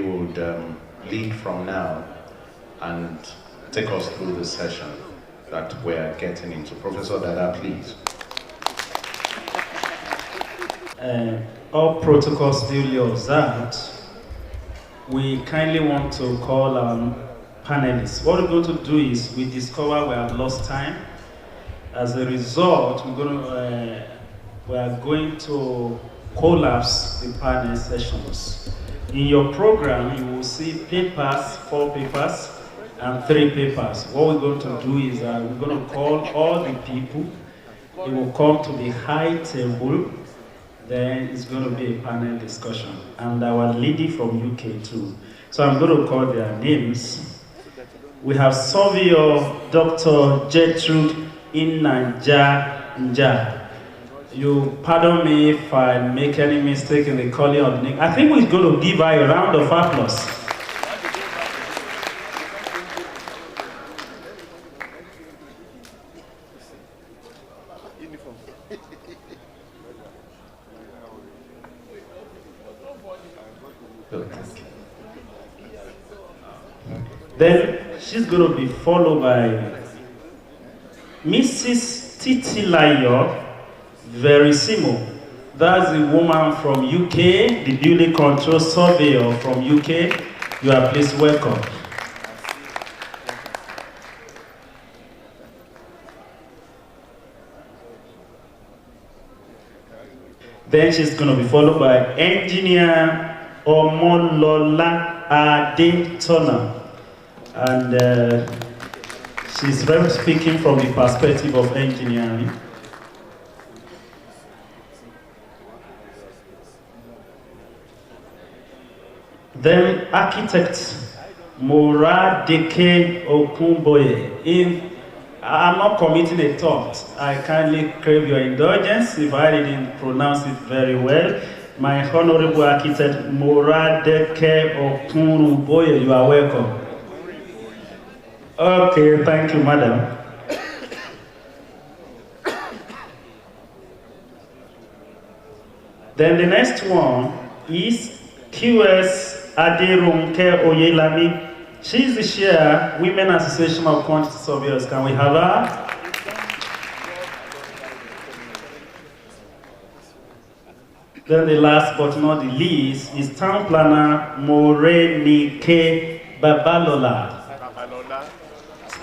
would lead from now and take us through the session that we're getting into. Professor Dada, please. All protocols duly observed. We kindly want to call on panelists. What we're going to do is we discover we have lost time. As a result, we are going to collapse the panel sessions. In your program, you will see papers, 4 papers, and 3 papers. What we're going to do is we're going to call all the people. They will come to the high table. Then it's going to be a panel discussion. And our lady from UK too. So I'm going to call their names. We have Surveyor Dr. Gertrude Inanja. You pardon me if I make any mistake in the calling of the name. I think we're going to give her a round of applause. Then she's going to be followed by Mrs. Titilayo Verissimo. That's the woman from UK, the duly control surveyor from UK. You are please welcome. Then she's going to be followed by Engineer Omolola Adetona. And she's speaking from the perspective of engineering. Then architect Moradeke Okunboye. I'm not committing a thought. I kindly crave your indulgence if I didn't pronounce it very well. My honorable architect Moradeke Okunboye, you are welcome. Okay, thank you, madam. Then the next one is QS Aderunke Oyelami. She's the chair, Women Association of Quantity Surveyors. Can we have her? Then the last but not the least is Town Planner Morenike Babalola.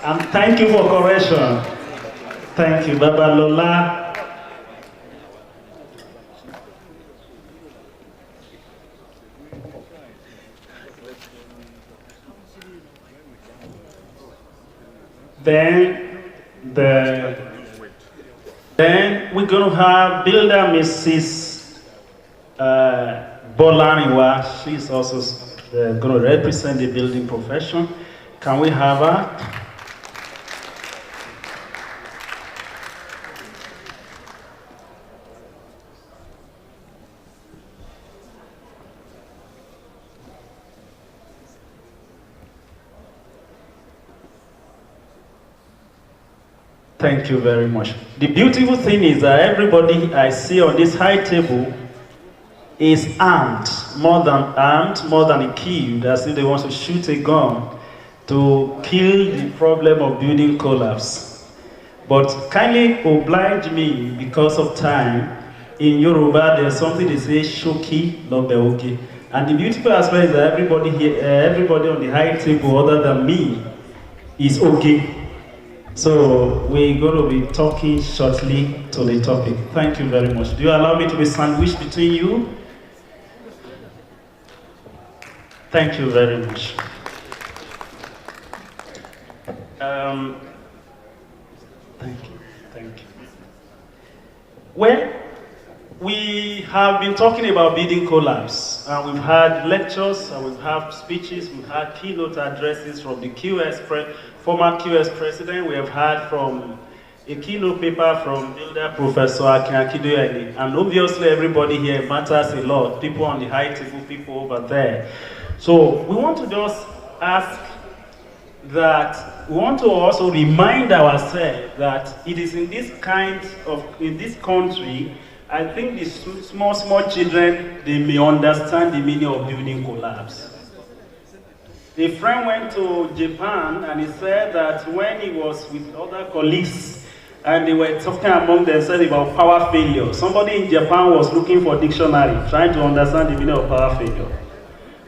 And thank you for correction. Thank you, Babalola. Then we're going to have Builder Mrs. Bolaniwa. She's also going to represent the building profession. Can we have her? Thank you very much. The beautiful thing is that everybody I see on this high table is armed, more than equipped, as if they want to shoot a gun to kill the problem of building collapse. But kindly oblige me because of time. In Yoruba, there's something they say, shoki lobe oke. And the beautiful aspect is that everybody here, everybody on the high table other than me is okay. So we're going to be talking shortly to the topic. Thank you very much. Do you allow me to be sandwiched between you? Thank you very much. Thank you. Well, we have been talking about building collapse, and we've had lectures, and we've had speeches, we've had keynote addresses from the former QS president. We have had from a keynote paper from Builder Professor Akin Akidoyeni, and obviously everybody here matters a lot. People on the high table, people over there. So we want to just ask that we want to also remind ourselves that it is in this country, I think the small children, they may understand the meaning of building collapse. A friend went to Japan and he said that when he was with other colleagues and they were talking among themselves about power failure, somebody in Japan was looking for dictionary, trying to understand the meaning of power failure.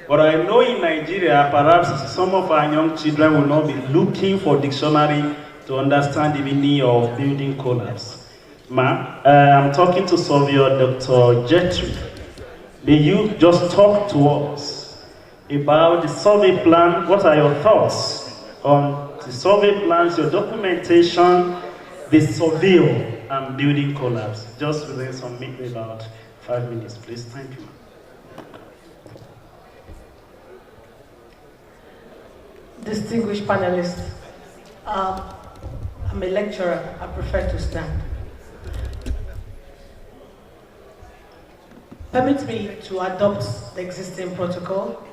But I know in Nigeria, perhaps some of our young children will not be looking for dictionary to understand the meaning of building collapse. Ma'am, I'm talking to Surveyor Dr. Jetri. May you just talk to us about the survey plan? What are your thoughts on the survey plans, your documentation, the survey and building collapse? Just within about 5 minutes, please. Thank you. Distinguished panelists, I'm a lecturer. I prefer to stand. Permit me to adopt the existing protocol.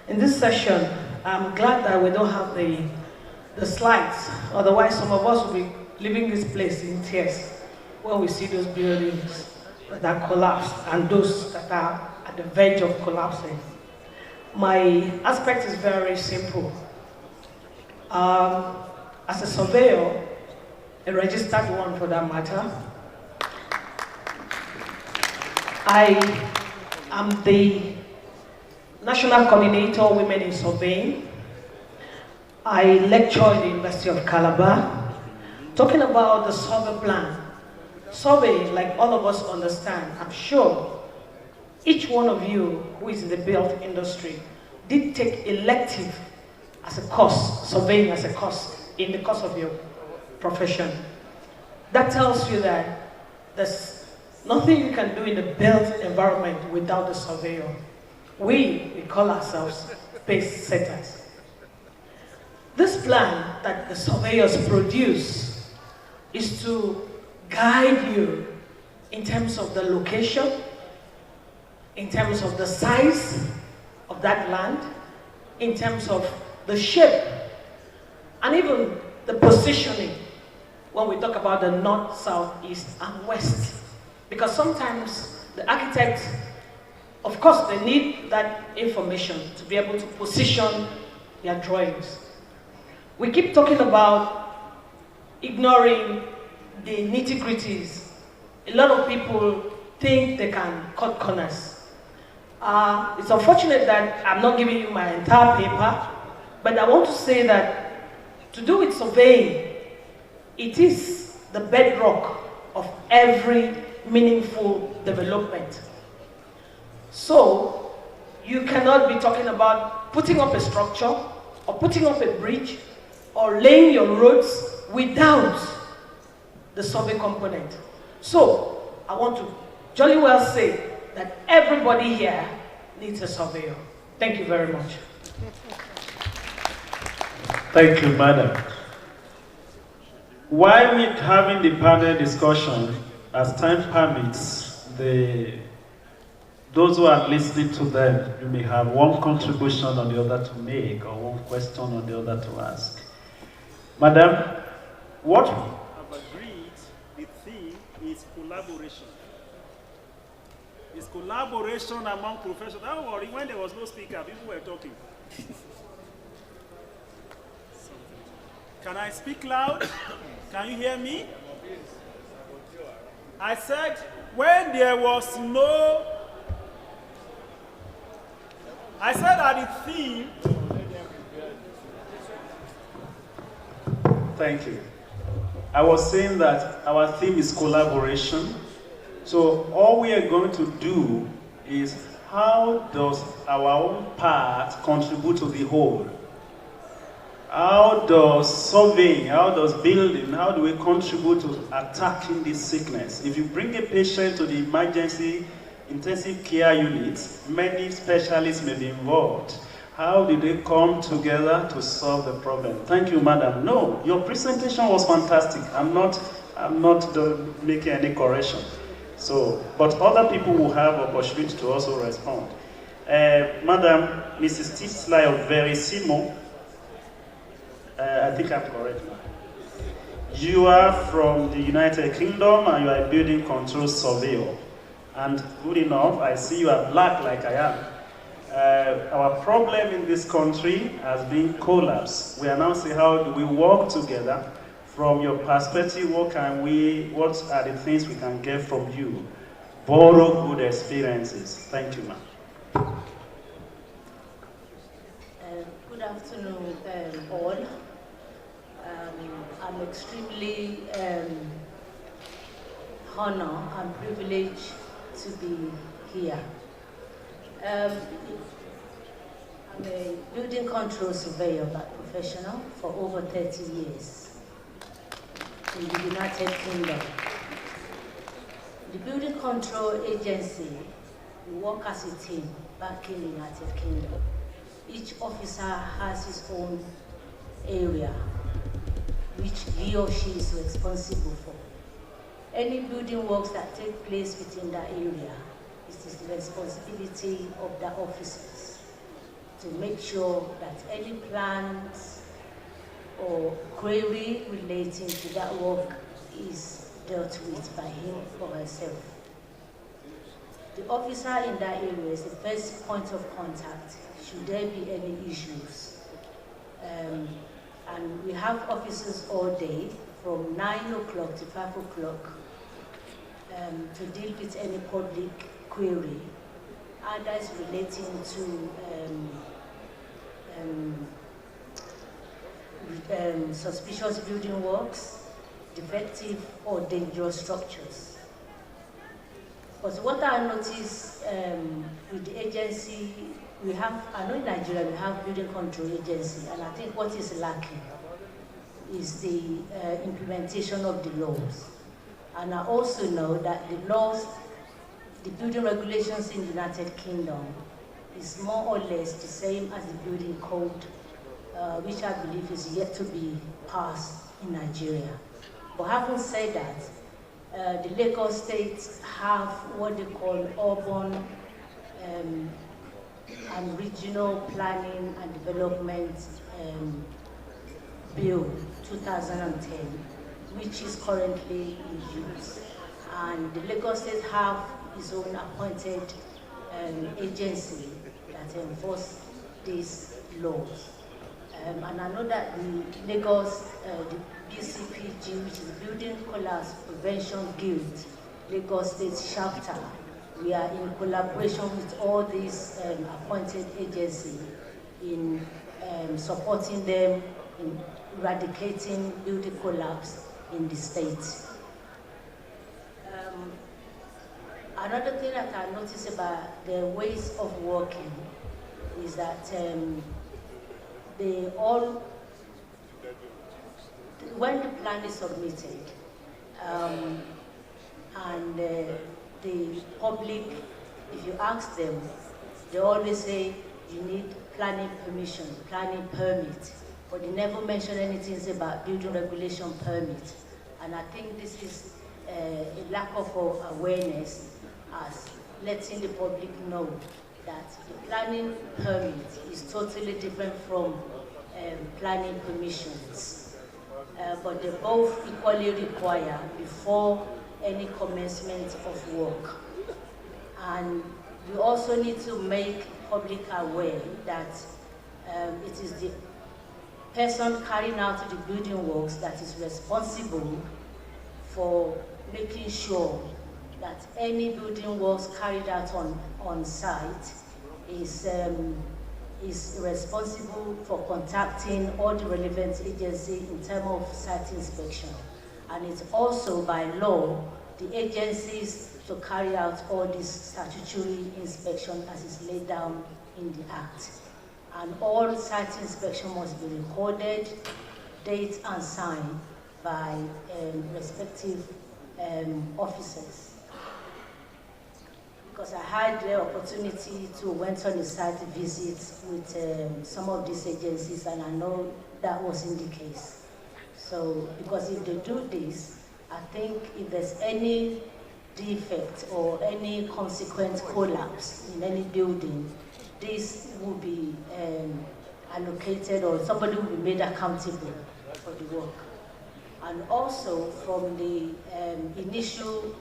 In this session, I'm glad that we don't have the slides. Otherwise, some of us will be leaving this place in tears when we see those buildings that are collapsed and those that are at the verge of collapsing. My aspect is very simple. As a surveyor, a registered one for that matter, I am the National Coordinator of Women in Surveying. I lecture at the University of Calabar, talking about the survey plan. Survey, like all of us understand, I'm sure each one of you who is in the built industry did take elective as a course, surveying as a course, in the course of your profession. That tells you that there's nothing you can do in the built environment without the surveyor. We call ourselves pace setters. This plan that the surveyors produce is to guide you in terms of the location, in terms of the size of that land, in terms of the shape, and even the positioning when we talk about the north, south, east, and west. Because sometimes the architect, of course, they need that information to be able to position their drawings. We keep talking about ignoring the nitty-gritties. A lot of people think they can cut corners. It's unfortunate that I'm not giving you my entire paper, but I want to say that to do with surveying, it is the bedrock of every meaningful development. So, you cannot be talking about putting up a structure, or putting up a bridge, or laying your roads without the survey component. So, I want to jolly well say that everybody here needs a surveyor. Thank you very much. Thank you, madam. While we're having the panel discussion, as time permits, those who are listening to them, you may have one contribution or the other to make, or one question or the other to ask. Madam, what I've agreed, the theme is collaboration. It's collaboration among professionals. Don't worry, when there was no speaker, people were talking. Can I speak loud? Can you hear me? I said, when there was no... I said that the theme... Thank you. I was saying that our theme is collaboration. So all we are going to do is how does our own part contribute to the whole? How does surveying, how does building, how do we contribute to attacking this sickness? If you bring a patient to the emergency intensive care units, many specialists may be involved. How did they come together to solve the problem? Thank you, madam. No, your presentation was fantastic. I'm not making any correction. So, but other people will have opportunity to also respond. Madam, Mrs. Tisla of Verissimo, I think I'm correct now. You are from the United Kingdom and you are a building control surveyor. And good enough, I see you are black like I am. Our problem in this country has been collapse. We are now saying, how do we work together? From your perspective, what are the things we can get from you? Borrow good experiences. Thank you, ma'am. Good afternoon, all. I'm extremely honored and privileged to be here. I'm a building control surveyor by professional for over 30 years in the United Kingdom. The Building Control Agency, we work as a team back in the United Kingdom. Each officer has his own area which he or she is responsible for. Any building works that take place within that area, it is the responsibility of the officers to make sure that any plans or query relating to that work is dealt with by him or herself. The officer in that area is the first point of contact should there be any issues. And we have officers all day from 9 o'clock to 5 o'clock to deal with any public query, others relating to suspicious building works, defective or dangerous structures. But what I noticed with the agency, I know in Nigeria we have building control agency, and I think what is lacking is the implementation of the laws. And I also know that the laws, the building regulations in the United Kingdom is more or less the same as the building code, which I believe is yet to be passed in Nigeria. But having said that, the Lagos State have what they call urban and regional planning and development bill 2010, which is currently in use. And the Lagos State have its own appointed agency that enforce these laws. And I know that the Lagos, the BCPG, which is the Building Collapse Prevention Guild, Lagos State chapter, we are in collaboration with all these appointed agencies in supporting them in eradicating building collapse in the state. Another thing that I noticed about their ways of working is that they all, when the plan is submitted, and the public, if you ask them, they always say you need planning permission, planning permit, but they never mention anything about building regulation permit. And I think this is a lack of awareness as letting the public know that the planning permit is totally different from planning permissions. But they both equally require before any commencement of work. And we also need to make public aware that it is the person carrying out the building works that is responsible for making sure that any building works carried out on site is responsible for contacting all the relevant agencies in terms of site inspection. And it's also by law the agencies to carry out all this statutory inspection as is laid down in the Act. And all site inspection must be recorded, dated and signed by respective officers. Because I had the opportunity to went on a site visit with some of these agencies, and I know that wasn't the case. So, because if they do this, I think if there's any defect or any consequent collapse in any building, this will be allocated or somebody will be made accountable for the work. And also from the initial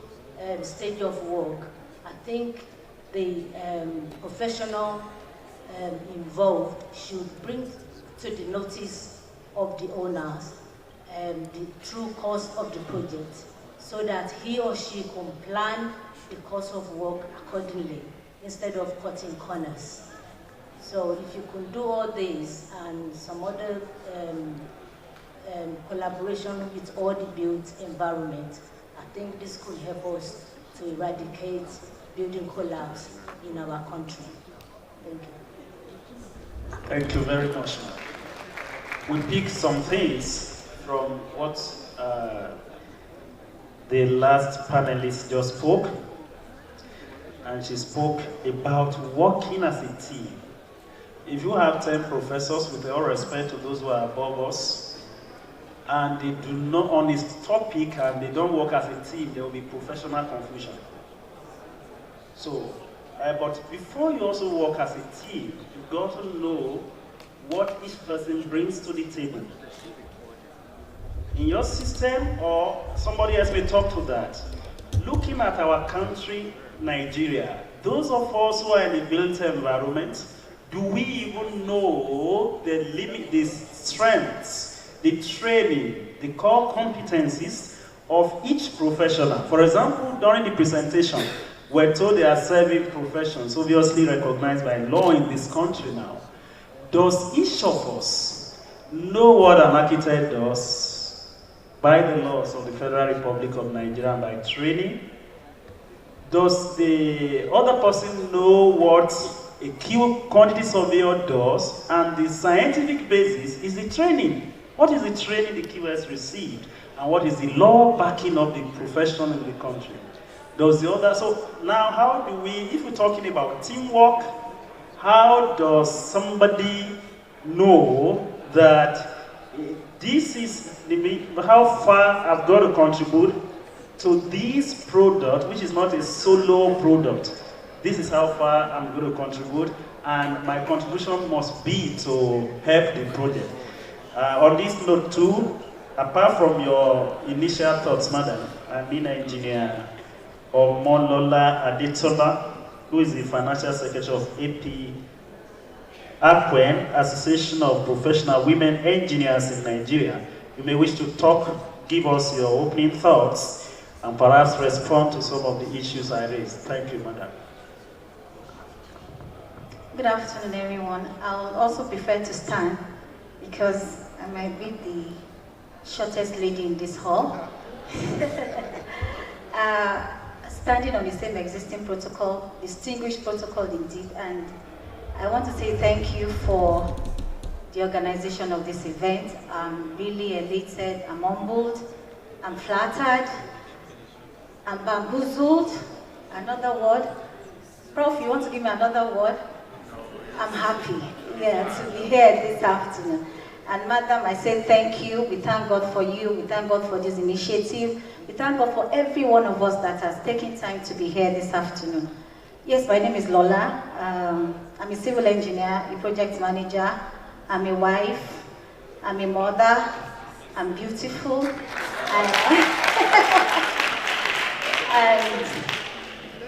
stage of work, I think the professional involved should bring to the notice of the owners the true cost of the project, so that he or she can plan the cost of work accordingly instead of cutting corners. So if you can do all this and some other collaboration with all the built environment, I think this could help us to eradicate building collapse in our country. Thank you. Thank you very much. We picked some things from what the last panelist just spoke, and she spoke about working as a team. If you have 10 professors, with all respect to those who are above us, and they do not on this topic and they don't work as a team, there will be professional confusion. So, but before you also work as a team, you got to know what each person brings to the table. In your system, or somebody else may talk to that, looking at our country, Nigeria, those of us who are in the built environment, do we even know the limit, the strengths, the training, the core competencies of each professional? For example, during the presentation, we're told there are 7 professions, obviously recognized by law in this country now. Does each of us know what an architect does by the laws of the Federal Republic of Nigeria and by training? Does the other person know what a key quantity surveyor does? And the scientific basis is the training. What is the training the QS received? And what is the law backing up the profession in the country? Does the other, so now how do we, if we're talking about teamwork, how does somebody know that this is how far I've got to contribute to this product, which is not a solo product? This is how far I'm going to contribute, and my contribution must be to help the project. On this note too, apart from your initial thoughts, madam, I mean engineer Omolola Adetola, who is the financial secretary of Apwbn, Association of Professional Women Engineers in Nigeria. You may wish to talk, give us your opening thoughts, and perhaps respond to some of the issues I raised. Thank you, madam. Good afternoon, everyone. I'll also prefer to stand because I might be the shortest lady in this hall. Standing on the same existing protocol, distinguished protocol indeed, and I want to say thank you for the organization of this event. I'm really elated, I'm humbled, I'm flattered, I'm bamboozled. Another word. Prof, you want to give me another word? I'm happy, to be here this afternoon. And madam, I say thank you. We thank God for you. We thank God for this initiative. We thank God for every one of us that has taken time to be here this afternoon. Yes, my name is Lola. I'm a civil engineer, a project manager. I'm a wife. I'm a mother. I'm beautiful. And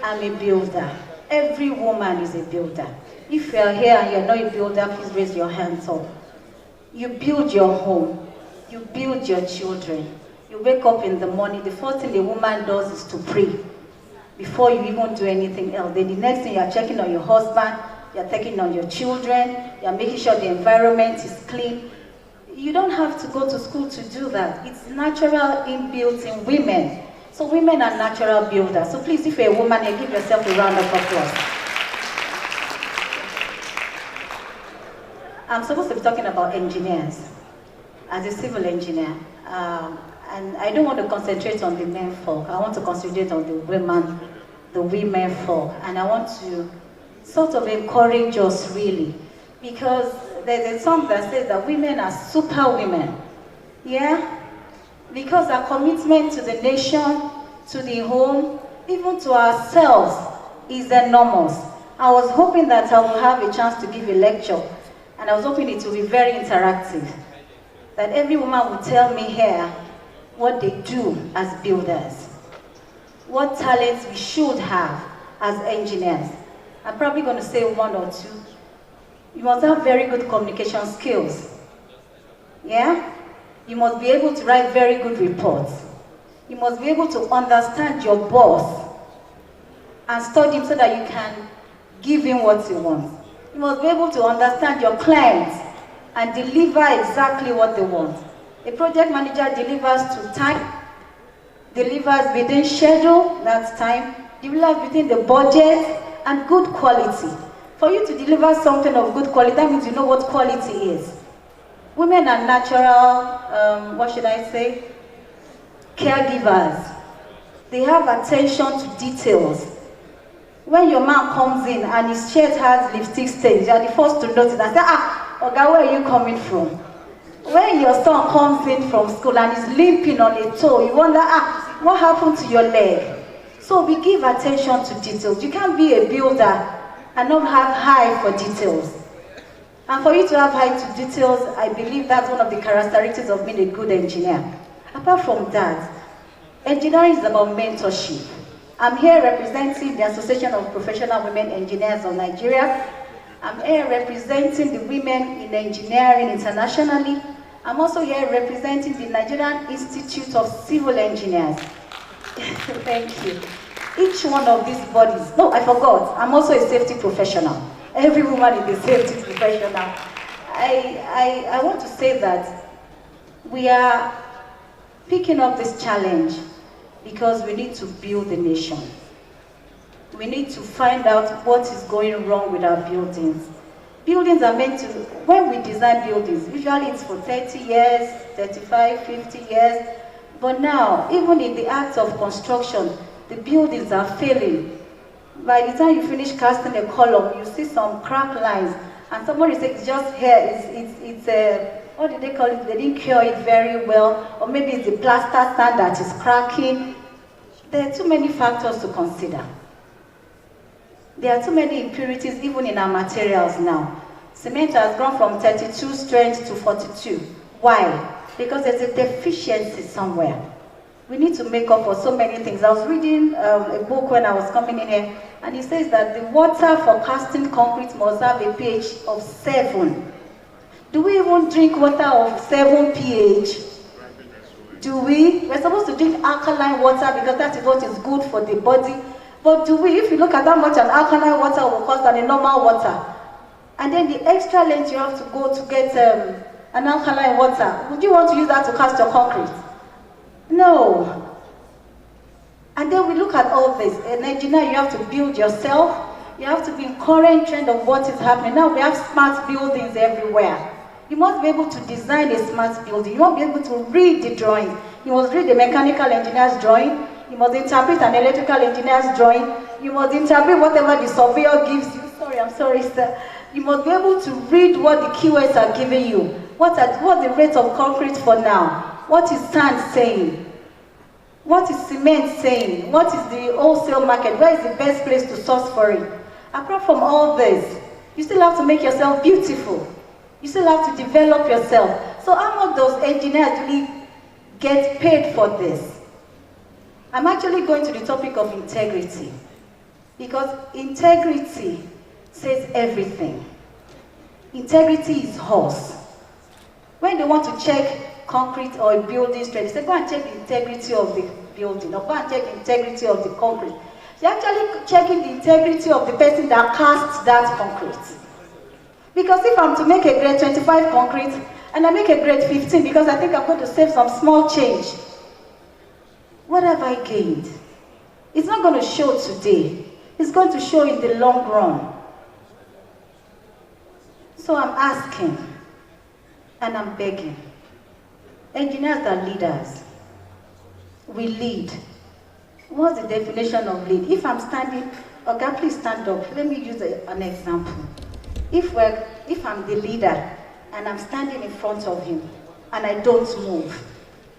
I'm a builder. Every woman is a builder. If you're here and you're not a builder, please raise your hands up. You build your home. You build your children. You wake up in the morning, the first thing a woman does is to pray before you even do anything else. Then the next thing, you're checking on your husband, you're checking on your children, you're making sure the environment is clean. You don't have to go to school to do that. It's natural inbuilt in women. So women are natural builders. So please, if you're a woman, you give yourself a round of applause. I'm supposed to be talking about engineers, as a civil engineer. And I don't want to concentrate on the men folk. I want to concentrate on the women folk. And I want to sort of encourage us really. Because there's a song that says that women are super women. Yeah? Because our commitment to the nation, to the home, even to ourselves is enormous. I was hoping that I would have a chance to give a lecture, and I was hoping it would be very interactive. That every woman would tell me here what they do as builders, what talents we should have as engineers. I'm probably going to say one or two. You must have very good communication skills. Yeah? You must be able to write very good reports. You must be able to understand your boss and study him so that you can give him what he wants. You must be able to understand your clients and deliver exactly what they want. A project manager delivers to time, delivers within schedule, that's time, delivers within the budget, and good quality. For you to deliver something of good quality, that means you know what quality is. Women are natural, what should I say, caregivers. They have attention to details. When your man comes in and his shirt has lipstick stains, you are the first to notice and say, Oga, where are you coming from? When your son comes in from school and is limping on a toe, you wonder, what happened to your leg? So we give attention to details. You can't be a builder and not have eye for details. And for you to have eye to details, I believe that's one of the characteristics of being a good engineer. Apart from that, engineering is about mentorship. I'm here representing the Association of Professional Women Engineers of Nigeria. I'm here representing the women in engineering internationally. I'm also here representing the Nigerian Institute of Civil Engineers. Thank you. Each one of these bodies, no, I forgot, I'm also a safety professional. Every woman is a safety professional. I want to say that we are picking up this challenge because we need to build a nation. We need to find out what is going wrong with our buildings. Buildings are meant to, when we design buildings, usually it's for 30 years, 35, 50 years. But now, even in the act of construction, the buildings are failing. By the time you finish casting a column, you see some crack lines, and somebody says it's just here, what did they call it? They didn't cure it very well, or maybe it's the plaster stand that is cracking. There are too many factors to consider. There are too many impurities even in our materials now. Cement has gone from 32 strength to 42. Why? Because there's a deficiency somewhere. We need to make up for so many things. I was reading a book when I was coming in here, and it says that the water for casting concrete must have a pH of 7. Do we even drink water of 7 pH? Do we? We're supposed to drink alkaline water because that is what is good for the body. But do we? If you look at how much an alkaline water will cost than a normal water, and then the extra length you have to go to get an alkaline water, would you want to use that to cast your concrete? No. And then we look at all this. An engineer, you have to build yourself. You have to be in current trend of what is happening. Now we have smart buildings everywhere. You must be able to design a smart building. You must be able to read the drawing. You must read the mechanical engineer's drawing. You must interpret an electrical engineer's drawing. You must interpret whatever the surveyor gives you. I'm sorry, sir. You must be able to read what the keywords are giving you. What's the rate of concrete for now? What is sand saying? What is cement saying? What is the wholesale market? Where is the best place to source for it? Apart from all this, you still have to make yourself beautiful. You still have to develop yourself. So how much does engineers really get paid for this? I'm actually going to the topic of integrity. Because integrity says everything. Integrity is horse. When they want to check concrete or a building strength, they say, go and check the integrity of the building, or go and check the integrity of the concrete. They're actually checking the integrity of the person that casts that concrete. Because if I'm to make a grade 25 concrete, and I make a grade 15 because I think I'm going to save some small change, what have I gained? It's not going to show today. It's going to show in the long run. So I'm asking, and I'm begging. Engineers are leaders. We lead. What's the definition of lead? If I'm standing, okay, please stand up. Let me use an example. If I'm the leader and I'm standing in front of him and I don't move,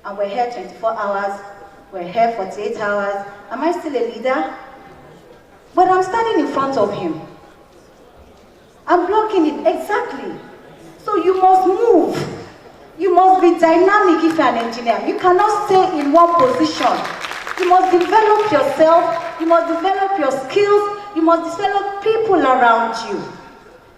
and we're here 24 hours, we're here 48 hours, am I still a leader? But I'm standing in front of him. I'm blocking it, exactly. So you must move. You must be dynamic if you're an engineer. You cannot stay in one position. You must develop yourself. You must develop your skills. You must develop people around you.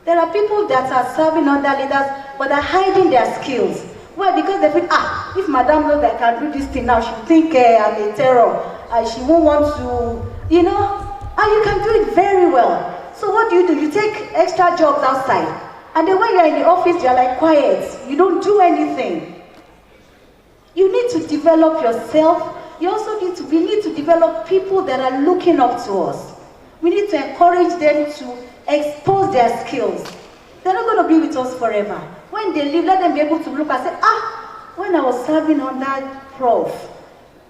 There are people that are serving under leaders, but are hiding their skills. Why? Because they think, if Madam knows that I can do this thing now, she'll think I'm a terror, and she won't want to, and you can do it very well. So what do? You take extra jobs outside, and then when you're in the office, you're like quiet. You don't do anything. You need to develop yourself. You also need to develop people that are looking up to us. We need to encourage them to expose their skills. They're not going to be with us forever. When they leave, let them be able to look and say, when I was serving under Prof,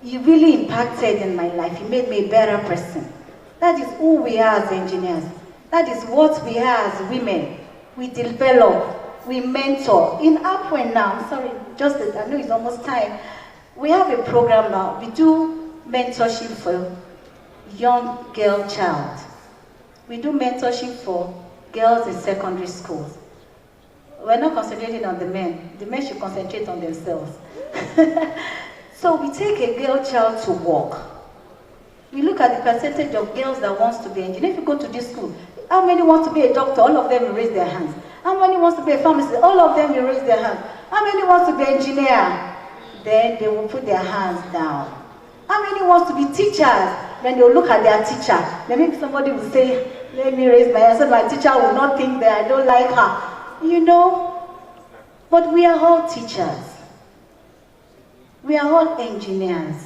he really impacted in my life. He made me a better person. That is who we are as engineers. That is what we are as women. We develop, we mentor. In Apwbn now, I'm sorry, I know it's almost time. We have a program now. We do mentorship for young girl child. We do mentorship for girls in secondary schools. We're not concentrating on the men. The men should concentrate on themselves. So we take a girl child to work. We look at the percentage of girls that wants to be engineer. If you go to this school, how many want to be a doctor? All of them will raise their hands. How many wants to be a pharmacist? All of them will raise their hands. How many wants to be engineer? Then they will put their hands down. How many wants to be teachers? Then they'll look at their teacher. Then maybe somebody will say, let me raise my hand so my teacher will not think that I don't like her. But we are all teachers. We are all engineers.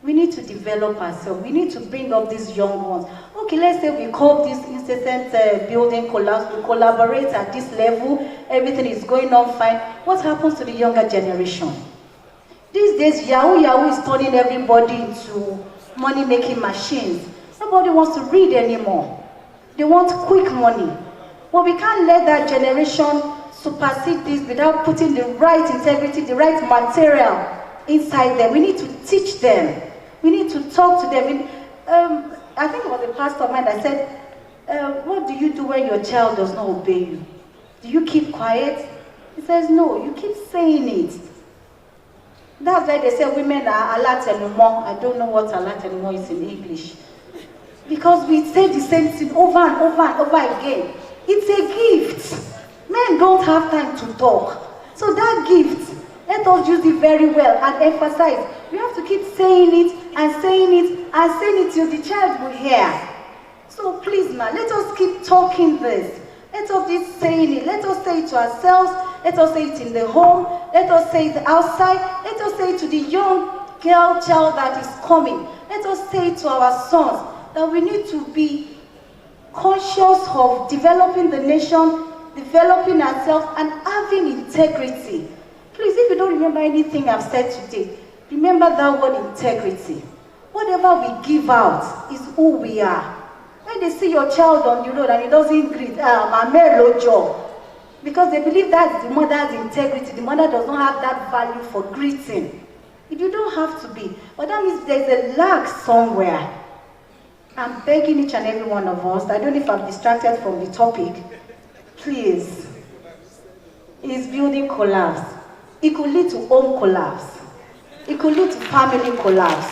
We need to develop ourselves. We need to bring up these young ones. Okay, let's say we cope this incessant building collapse. We collaborate at this level. Everything is going on fine. What happens to the younger generation? These days, Yahoo is turning everybody into money-making machines. Nobody wants to read anymore. They want quick money. But we can't let that generation supersede this without putting the right integrity, the right material inside them. We need to teach them. We need to talk to them. I think it was a pastor of mine that said, what do you do when your child does not obey you? Do you keep quiet? He says, no, you keep saying it. That's why they say women are alatenumon. I don't know what alatenumon is in English. Because we say the same thing over and over and over again. It's a gift. Men don't have time to talk. So that gift, let us use it very well and emphasize. We have to keep saying it and saying it and saying it till the child will hear. So please, man, let us keep talking this. Let us keep saying it. Let us say it to ourselves. Let us say it in the home. Let us say it outside. Let us say it to the young girl child that is coming. Let us say it to our sons that we need to be conscious of developing the nation, developing ourselves, and having integrity. Please, if you don't remember anything I've said today, remember that word integrity. Whatever we give out is who we are. When they see your child on the road and he doesn't greet, because they believe that's the mother's integrity. The mother does not have that value for greeting. You don't have to be. But that means there's a lack somewhere. I'm begging each and every one of us, I don't know if I'm distracted from the topic, please. It's building collapse. It could lead to home collapse. It could lead to family collapse.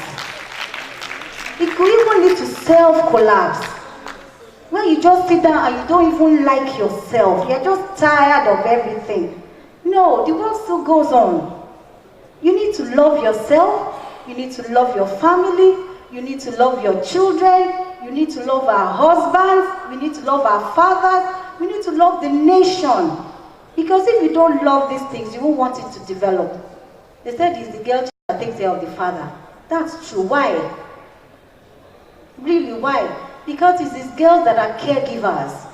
It could even lead to self-collapse. When you just sit down and you don't even like yourself, you're just tired of everything. No, the world still goes on. You need to love yourself. You need to love your family. You need to love your children. You need to love our husbands. We need to love our fathers. We need to love the nation. Because if you don't love these things, you won't want it to develop. They said it's the girl that takes care of the father. That's true. Why? Really, why? Because it is girls that are caregivers.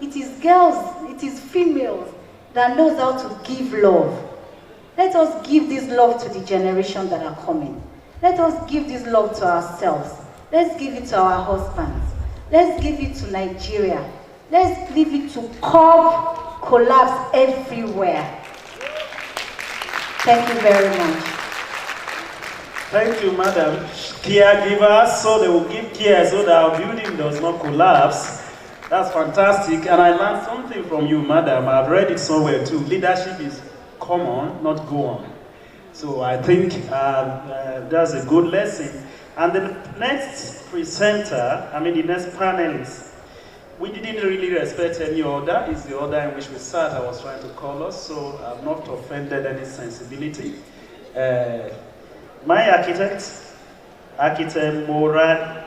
It is girls, it is females that knows how to give love. Let us give this love to the generation that are coming. Let us give this love to ourselves. Let's give it to our husbands. Let's give it to Nigeria. Let's give it to curb collapse everywhere. Thank you very much. Thank you, madam. Caregivers, so they will give care so that our building does not collapse. That's fantastic. And I learned something from you, madam. I've read it somewhere too. Leadership is come on, not go on. So I think that's a good lesson. And the next presenter, the next panelist, we didn't really respect any order. It's the order in which we sat. I was trying to call us, so I've not offended any sensibility. My architect Morad,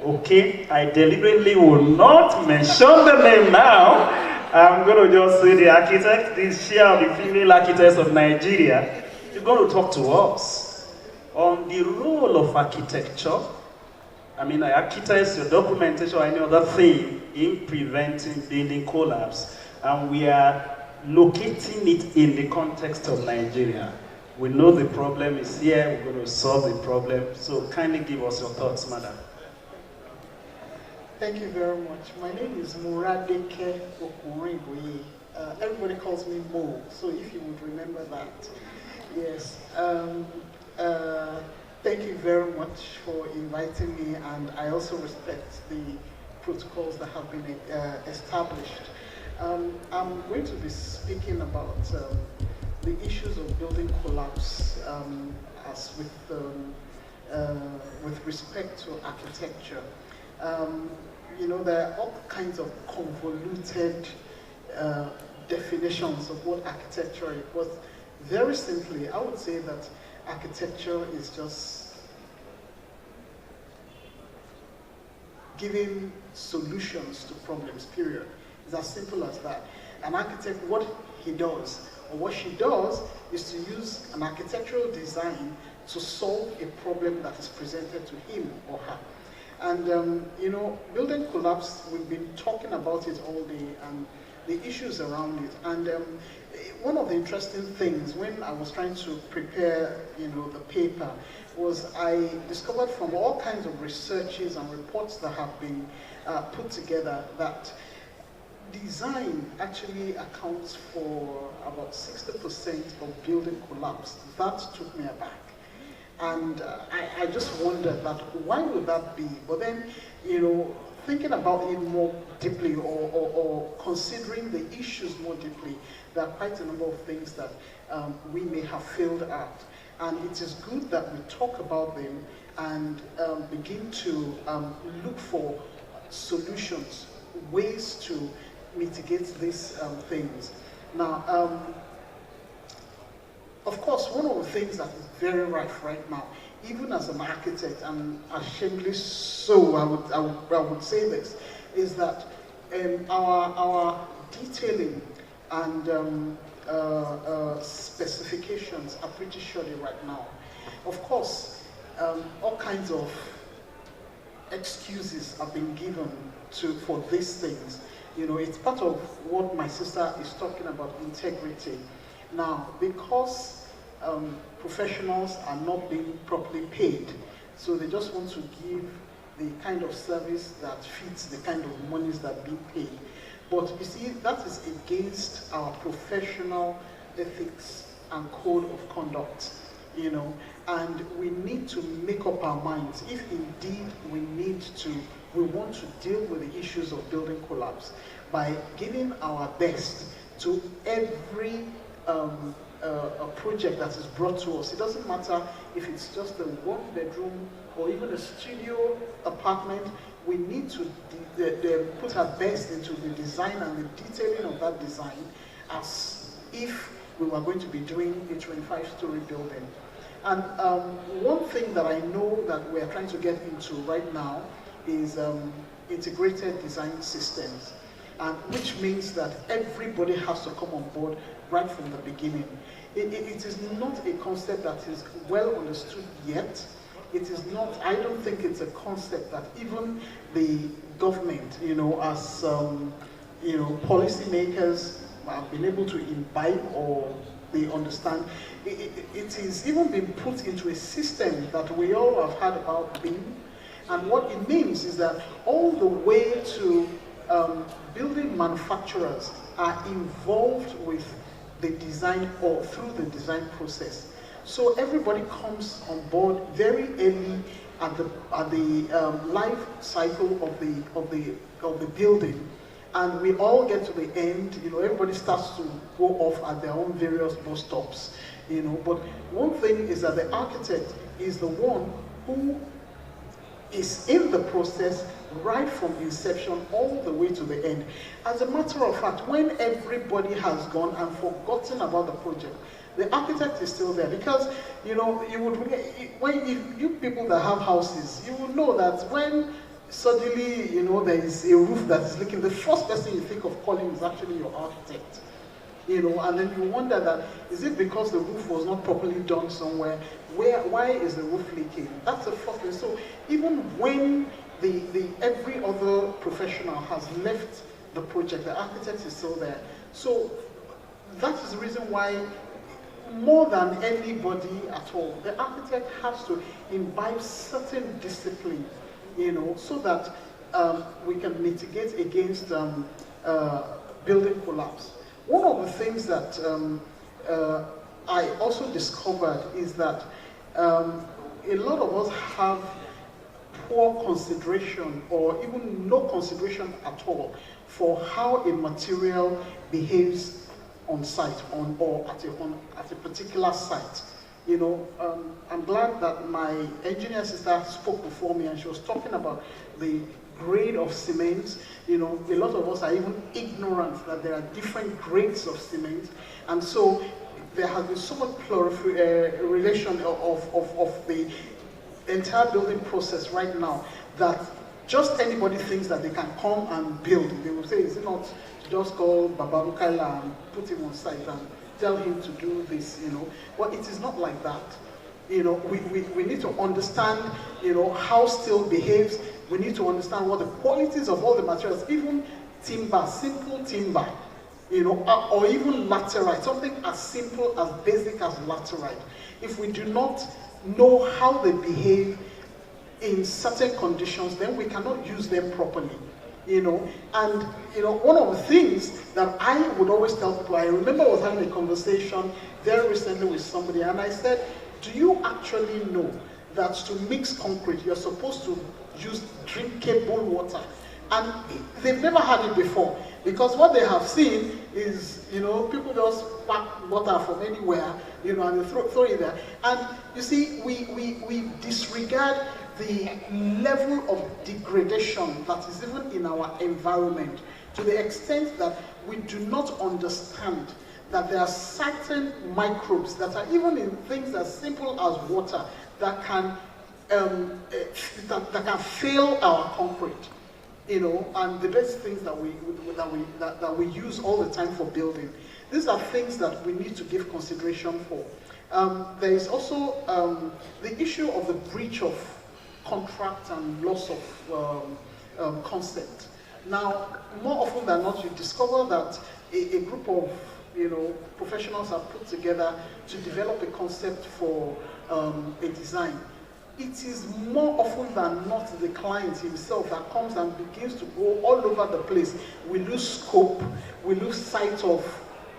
okay, I deliberately will not mention the name now. I'm going to just say the architect, this chair of the female architects of Nigeria, you're going to talk to us on the role of architecture. I mean, architects, your documentation or any other thing in preventing building collapse, and we are locating it in the context of Nigeria. We know the problem is here, we're going to solve the problem, so kindly give us your thoughts, madam. Thank you very much. My name is Muradeke Okunriboye. Everybody calls me Mo, so if you would remember that. Yes. Thank you very much for inviting me, and I also respect the protocols that have been established. I'm going to be speaking about the issues of building collapse as with respect to architecture. You know, there are all kinds of convoluted definitions of what architecture is, but very simply, I would say that architecture is just giving solutions to problems, period. It's as simple as that. An architect, what he does, or what she does, is to use an architectural design to solve a problem that is presented to him or her. And, you know, building collapse, we've been talking about it all day, and the issues around it. And one of the interesting things when I was trying to prepare, you know, the paper, was I discovered from all kinds of researches and reports that have been put together that design actually accounts for about 60% of building collapse. That took me aback. And I just wondered that why would that be? But then, you know, thinking about it more deeply, or considering the issues more deeply, there are quite a number of things that we may have failed at. And it is good that we talk about them and begin to look for solutions, ways to mitigate these things. Now, of course, one of the things that is very rife right now, even as an architect, and ashamedly so, I would say this, is that our detailing and specifications are pretty shoddy right now. Of course, all kinds of excuses have been given for these things. You know, it's part of what my sister is talking about, integrity. Now, because professionals are not being properly paid, so they just want to give the kind of service that fits the kind of monies that are being paid. But you see, that is against our professional ethics and code of conduct, you know, and we need to make up our minds if indeed we want to deal with the issues of building collapse by giving our best to every a project that is brought to us. It doesn't matter if it's just a one-bedroom or even a studio apartment. We need to put our best into the design and the detailing of that design as if we were going to be doing a 25-story building. And one thing that I know that we're trying to get into right now is integrated design systems, and which means that everybody has to come on board right from the beginning. It is not a concept that is well understood yet. It is not, I don't think it's a concept that even the government, you know, as you know, policymakers have been able to imbibe or they understand. It is even been put into a system that we all have heard about BIM, and what it means is that all the way to building manufacturers are involved with the design or through the design process. So everybody comes on board very early at the life cycle of the building, and we all get to the end. You know, everybody starts to go off at their own various bus stops. You know, but one thing is that the architect is the one who is in the process right from inception all the way to the end. As a matter of fact, when everybody has gone and forgotten about the project, the architect is still there, because you know, if you people that have houses, you will know that when suddenly, you know, there is a roof that is leaking, the first person you think of calling is actually your architect. You know, and then you wonder that, is it because the roof was not properly done somewhere? Why is the roof leaking? That's the first thing. So even when every other professional has left the project, the architect is still there. So that is the reason why, more than anybody at all, the architect has to imbibe certain discipline, you know, so that we can mitigate against building collapse. One of the things that I also discovered is that a lot of us have poor consideration, or even no consideration at all, for how a material behaves on site, or at a particular site. You know, I'm glad that my engineer sister spoke before me, and she was talking about the grade of cement. You know, a lot of us are even ignorant that there are different grades of cement, and so there has been so much relation of the entire building process right now that just anybody thinks that they can come and build. They will say, is it not just call Baba Mukaila and put him on site and tell him to do this, you know? Well, it is not like that. You know, we need to understand, you know, how steel behaves. We need to understand what the qualities of all the materials, even timber, simple timber, you know, or even laterite, something as simple, as basic as laterite. If we do not know how they behave in certain conditions, then we cannot use them properly, you know. And, you know, one of the things that I would always tell people, I remember I was having a conversation very recently with somebody, and I said, do you actually know that to mix concrete, you're supposed to use drinkable water? And they've never had it before, because what they have seen is, you know, people just pack water from anywhere, you know, and they throw it there. And you see, we disregard the level of degradation that is even in our environment, to the extent that we do not understand that there are certain microbes that are even in things as simple as water that can that can fail our concrete, you know, and the best things that we use all the time for building. These are things that we need to give consideration for. There is also the issue of the breach of contract and loss of consent. Now, more often than not, you discover that a group of, you know, professionals are put together to develop a concept for a design. It is more often than not the client himself that comes and begins to go all over the place. We lose scope, we lose sight of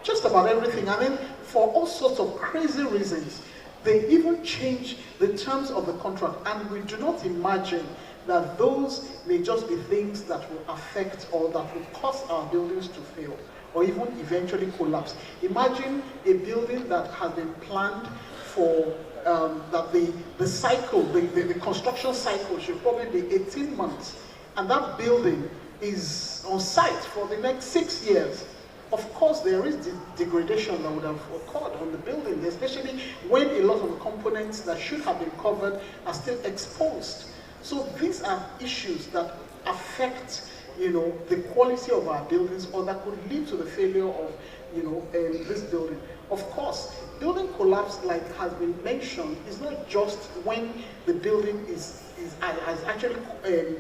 just about everything, and then for all sorts of crazy reasons, they even change the terms of the contract, and we do not imagine that those may just be things that will affect or that will cause our buildings to fail, or even eventually collapse. Imagine a building that has been planned for, that the cycle, the construction cycle should probably be 18 months, and that building is on site for the next 6 years. Of course, there is degradation that would have occurred on the building, especially when a lot of the components that should have been covered are still exposed. So these are issues that affect, you know, the quality of our buildings, or that could lead to the failure of, you know, this building. Of course, building collapse, like has been mentioned, is not just when the building has actually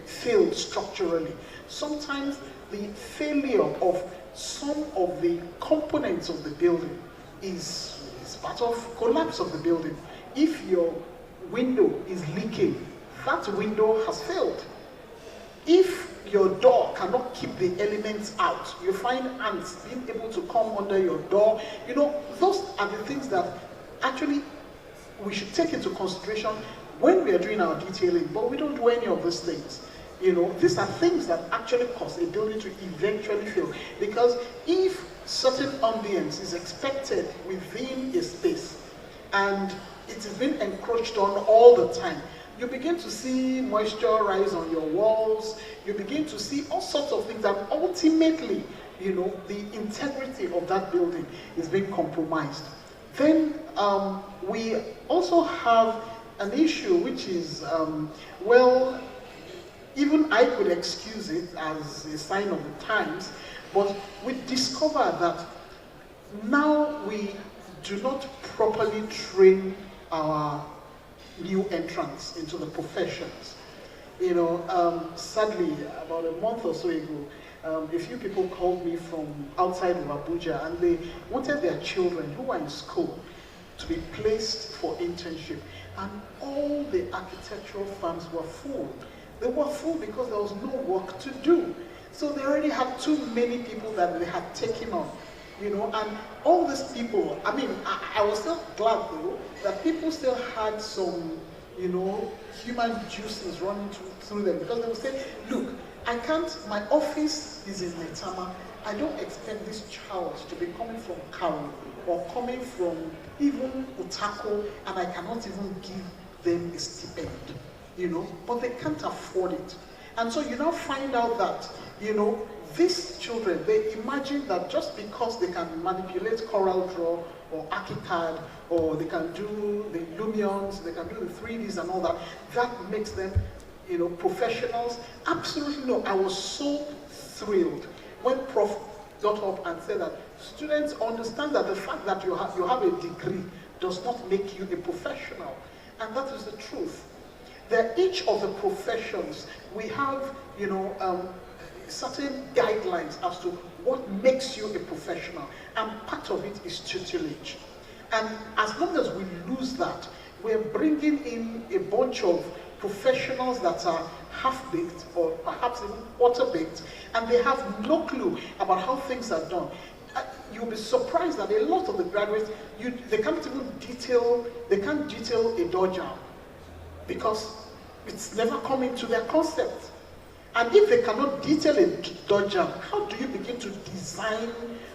failed structurally. Sometimes the failure of some of the components of the building is part of collapse of the building. If your window is leaking, that window has failed. If your door cannot keep the elements out, you find ants being able to come under your door, you know, those are the things that actually we should take into consideration when we are doing our detailing, but we don't do any of these things. You know, these are things that actually cause a building to eventually fail. Because if certain ambience is expected within a space and it is being encroached on all the time, you begin to see moisture rise on your walls, you begin to see all sorts of things, and ultimately, you know, the integrity of that building is being compromised. Then we also have an issue which is, well, even I could excuse it as a sign of the times, but we discover that now we do not properly train our new entrants into the professions. You know, sadly, about a month or so ago, a few people called me from outside of Abuja, and they wanted their children who were in school to be placed for internship. And all the architectural firms were full. They were full because there was no work to do. So they already had too many people that they had taken on, you know, and all these people, I mean, I was still glad though, that people still had some, you know, human juices running through them, because they would say, look, I can't, my office is in Metama, I don't expect this child to be coming from Karo or coming from even Utako, and I cannot even give them a stipend, you know, but they can't afford it. And so you now find out that, you know, these children, they imagine that just because they can manipulate Coral Draw or ArchiCAD, or they can do the Lumions, they can do the 3Ds and all that, that makes them, you know, professionals. Absolutely no. I was so thrilled when Prof got up and said that students understand that the fact that you have a degree does not make you a professional. And that is the truth. That each of the professions, we have, you know, certain guidelines as to what makes you a professional, and part of it is tutelage. And as long as we lose that, we're bringing in a bunch of professionals that are half-baked or perhaps even quarter-baked, and they have no clue about how things are done. You'll be surprised that a lot of the graduates, they can't even detail, they can't detail a door jam because it's never come into their concept. And if they cannot detail a door jam, how do you begin to design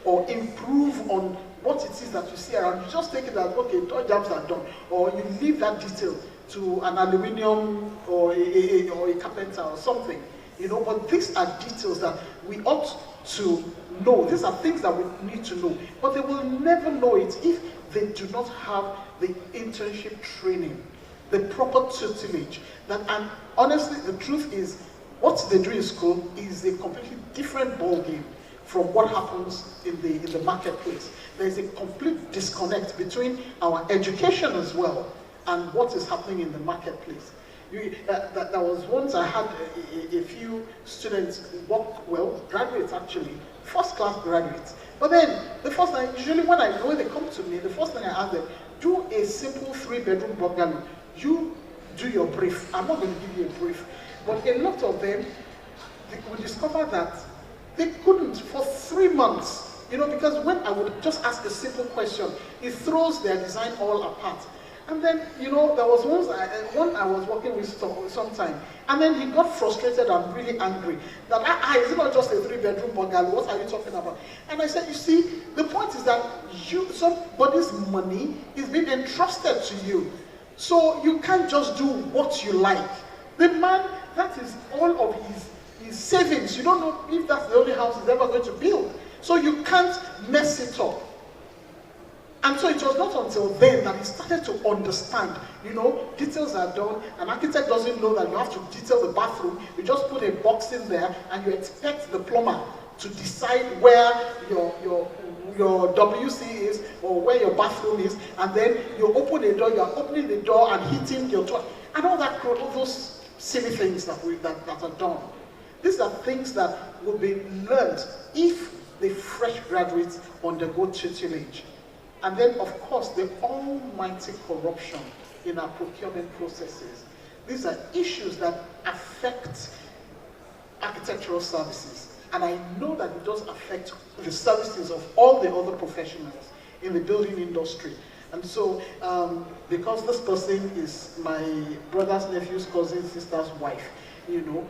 or improve on what it is that you see around? You just take it as, okay, door jams are done, or you leave that detail to an aluminium or a carpenter or something, you know. But these are details that we ought to know. These are things that we need to know, but they will never know it if they do not have the internship training, the proper tutelage. And honestly, the truth is, what they do in school is a completely different ballgame from what happens in the marketplace. There is a complete disconnect between our education as well and what is happening in the marketplace. That was once I had a few students work, well, graduates actually, first-class graduates. But then, the first thing, usually when they come to me, the first thing I ask them, do a simple 3-bedroom bungalow. You do your brief. I'm not going to give you a brief. But a lot of them, we discovered that they couldn't for 3 months, you know, because when I would just ask a simple question, it throws their design all apart. And then, you know, there was one I was working with sometime, and then he got frustrated and really angry that, is it not just a 3-bedroom bungalow? What are you talking about? And I said, you see, the point is that somebody's money is being entrusted to you. So you can't just do what you like. The man, that is all of his savings. You don't know if that's the only house he's ever going to build. So you can't mess it up. And so it was not until then that he started to understand, you know, details are done. An architect doesn't know that you have to detail the bathroom. You just put a box in there and you expect the plumber to decide where your WC is or where your bathroom is, and then you open the door, you are opening the door and hitting your toilet, and all those silly things that are done. These are things that will be learned if the fresh graduates undergo tutelage. And then, of course, the almighty corruption in our procurement processes. These are issues that affect architectural services. And I know that it does affect the services of all the other professionals in the building industry. And so, because this person is my brother's nephew's cousin's sister's wife, you know,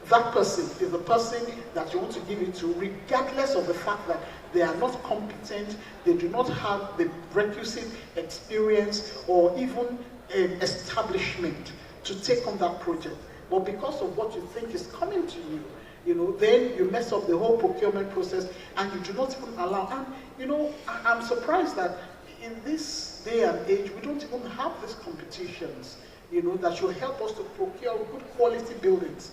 that person is the person that you want to give it to, regardless of the fact that they are not competent, they do not have the requisite experience or even an establishment to take on that project. But because of what you think is coming to you, you know, then you mess up the whole procurement process and you do not even allow. And, you know, I'm surprised that in this day and age, we don't even have these competitions, you know, that should help us to procure good quality buildings.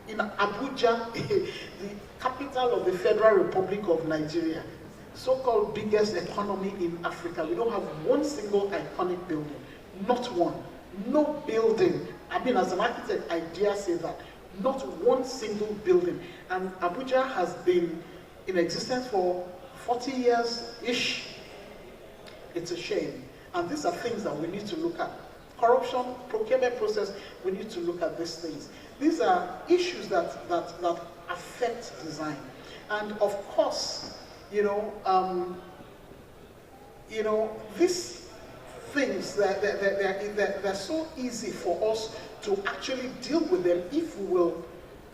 In Abuja, the capital of the Federal Republic of Nigeria, so-called biggest economy in Africa, we don't have one single iconic building, not one. No building. I mean, as an architect, I dare say that. Not one single building. And Abuja has been in existence for 40 years-ish. It's a shame. And these are things that we need to look at. Corruption, procurement process, we need to look at these things. These are issues that affect design. And of course, these things, they're so easy for us to actually deal with them if we will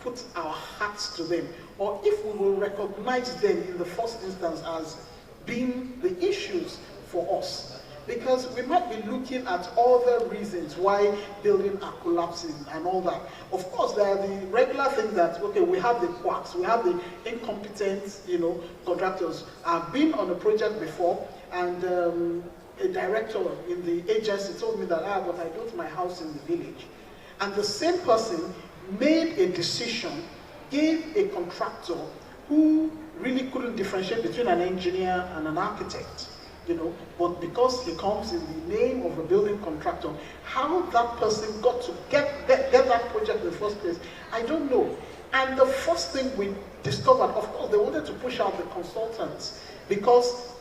put our hearts to them, or if we will recognize them in the first instance as being the issues for us. Because we might be looking at other reasons why buildings are collapsing and all that. Of course, there are the regular things that, okay, we have the quacks, we have the incompetent, contractors. I've been on a project before, and a director in the agency told me that, but I built my house in the village. And the same person made a decision, gave a contractor who really couldn't differentiate between an engineer and an architect. But because he comes in the name of a building contractor, how that person got to get that project in the first place, I don't know. And the first thing we discovered, of course, they wanted to push out the consultants because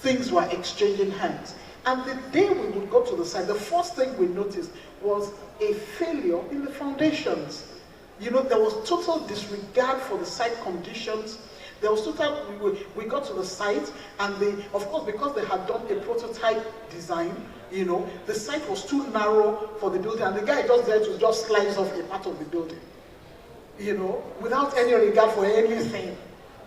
things were exchanging hands. And the day we would go to the site, the first thing we noticed was a failure in the foundations. There was total disregard for the site conditions. There was total, we got to the site, and of course, because they had done a prototype design, the site was too narrow for the building, and the guy just there to just slice off a part of the building, without any regard for anything.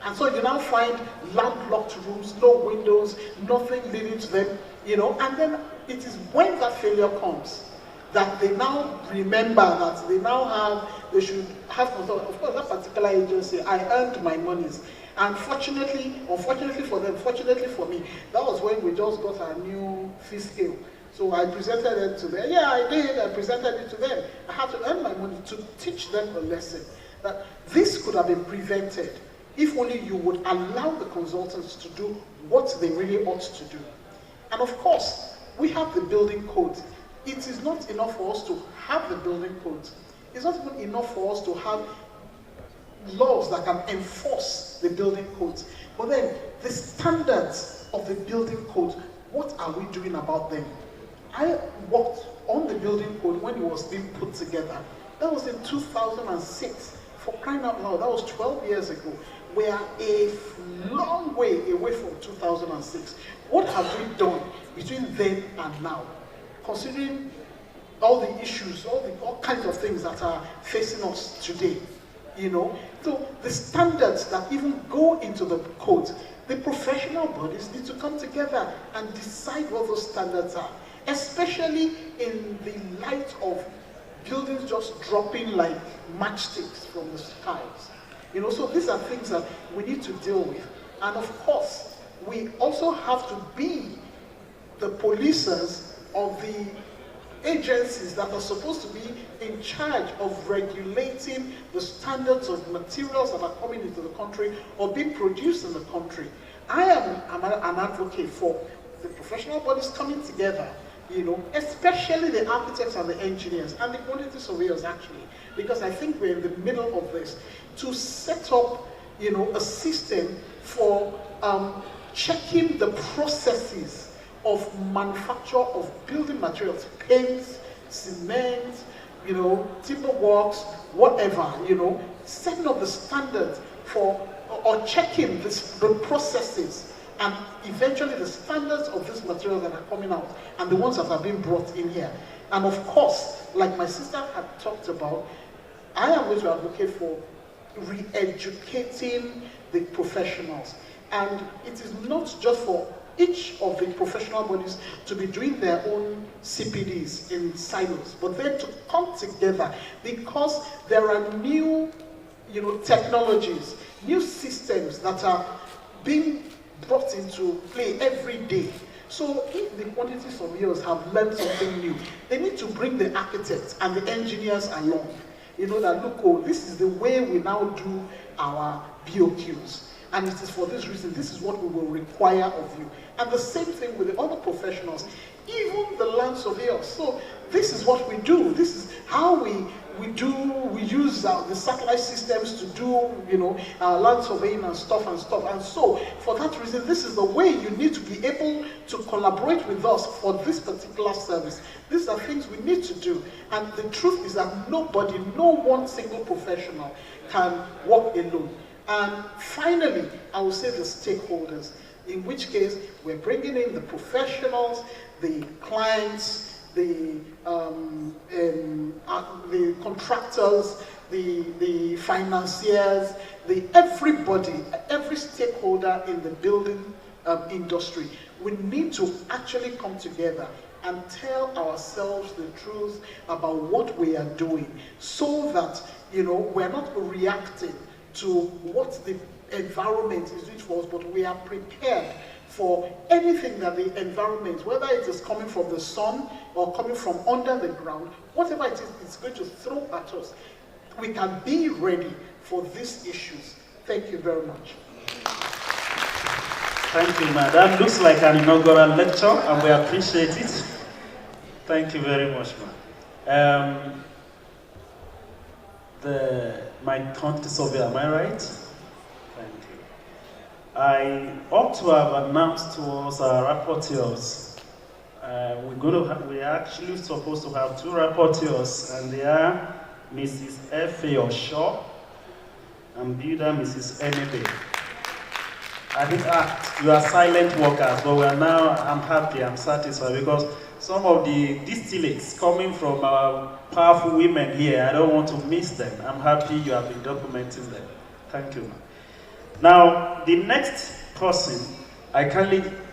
And so you now find landlocked rooms, no windows, nothing leading to them, and then it is when that failure comes that they now remember that they should have control. Of course, that particular agency, I earned my monies. And unfortunately for them, fortunately for me, that was when we just got our new fee scale. So I presented it to them. Yeah, I did. I presented it to them. I had to earn my money to teach them a lesson. That this could have been prevented if only you would allow the consultants to do what they really ought to do. And of course, we have the building code. It is not enough for us to have the building code. It's not even enough for us to have laws that can enforce the building codes. But then, the standards of the building code, what are we doing about them? I worked on the building code when it was being put together. That was in 2006. For crying out loud, that was 12 years ago. We are a long way away from 2006. What have we done between then and now? Considering all the issues, all kinds of things that are facing us today, So the standards that even go into the code, the professional bodies need to come together and decide what those standards are, especially in the light of buildings just dropping like matchsticks from the skies. So these are things that we need to deal with. And of course, we also have to be the policers of the agencies that are supposed to be in charge of regulating the standards of materials that are coming into the country or being produced in the country. I am an advocate for the professional bodies coming together, especially the architects and the engineers and the quantity surveyors actually, because I think we're in the middle of this, to set up, a system for checking the processes of manufacture of building materials, paints, cement, timber works, whatever, setting up the standards for, or checking the processes and eventually the standards of these materials that are coming out and the ones that are being brought in here. And of course, like my sister had talked about, I am going to advocate for re-educating the professionals. And it is not just for each of the professional bodies to be doing their own CPDs in silos, but then to come together because there are new, technologies, new systems that are being brought into play every day. So if the quantity surveyors have learned something new, they need to bring the architects and the engineers along. That look, oh, this is the way we now do our BOQs. And it is for this reason, this is what we will require of you. And the same thing with the other professionals, even the land surveyors. So this is what we do. This is how we use the satellite systems to do, land surveying and stuff. And so, for that reason, this is the way you need to be able to collaborate with us for this particular service. These are things we need to do. And the truth is that no one single professional can work alone. And finally, I will say the stakeholders, in which case we're bringing in the professionals, the clients, the contractors, the financiers, everybody, every stakeholder in the building industry. We need to actually come together and tell ourselves the truth about what we are doing, so that we're not reacting to what the environment is doing for us, but we are prepared for anything that the environment, whether it is coming from the sun or coming from under the ground, whatever it is, it's going to throw at us. We can be ready for these issues. Thank you very much. Thank you, madam. Looks like an inaugural lecture, and we appreciate it. Thank you very much, ma'am. My quantity survey, am I right? Thank you. I ought to have announced to us our rapporteurs. We're actually supposed to have two rapporteurs, and they are Mrs. F.A. Oshaw and builder Mrs. Enebe. I think you are silent workers, but I'm happy, I'm satisfied, because some of the distillates coming from our powerful women here, I don't want to miss them. I'm happy you have been documenting them. Thank you. Now, the next person,